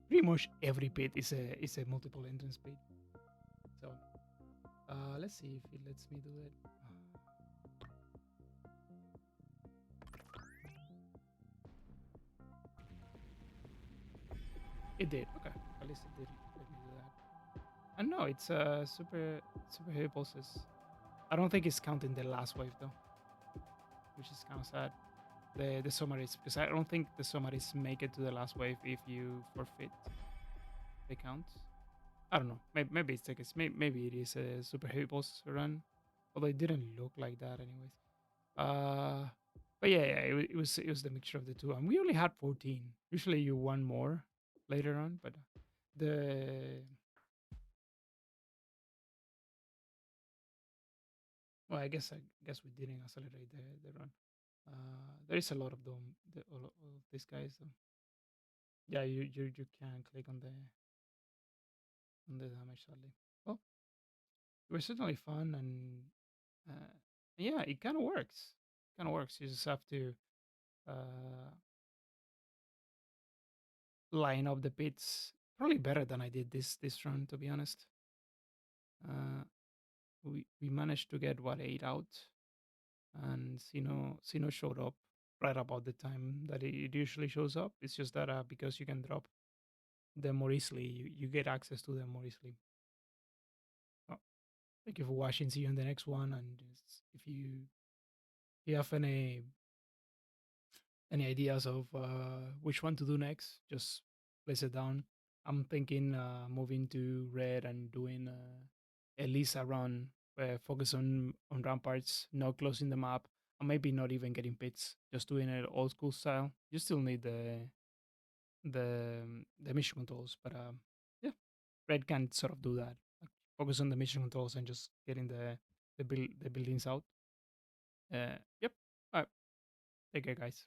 Pretty much every pit is a multiple entrance pit. So let's see if it lets me do it. It did. Okay, at least it did let me do that. And no, it's super heavy pulses. I don't think it's counting the last wave though, which is kind of sad. The summaries, because I don't think the summaries make it to the last wave if you forfeit the count. I don't know. Maybe it's the case. Maybe it is a super heavy pulse run, although it didn't look like that anyways. Uh, but yeah, it was the mixture of the two, and we only had 14. Usually you won more later on, but the well, I guess we didn't accelerate the run. There is a lot of them, all of these guys. Though. Yeah, you can click on the damage sadly. Well, it was certainly fun, and yeah, it kind of works. Kind of works. You just have to uh, line up the pits probably better than I did this run, to be honest. Uh, we managed to get what 8 out, and Xeno showed up right about the time that it usually shows up. It's just that because you can drop them more easily, you get access to them more easily. Oh, thank you for watching. See you in the next one. And just, if you have any ideas of which one to do next, just place it down. I'm thinking moving to red and doing at least a run focus on ramparts, not closing the map, and maybe not even getting pits, just doing it old school style. You still need the mission controls, but yeah, red can sort of do that. Like, focus on the mission controls and just getting the buildings out. Yep. All right. Take care, guys.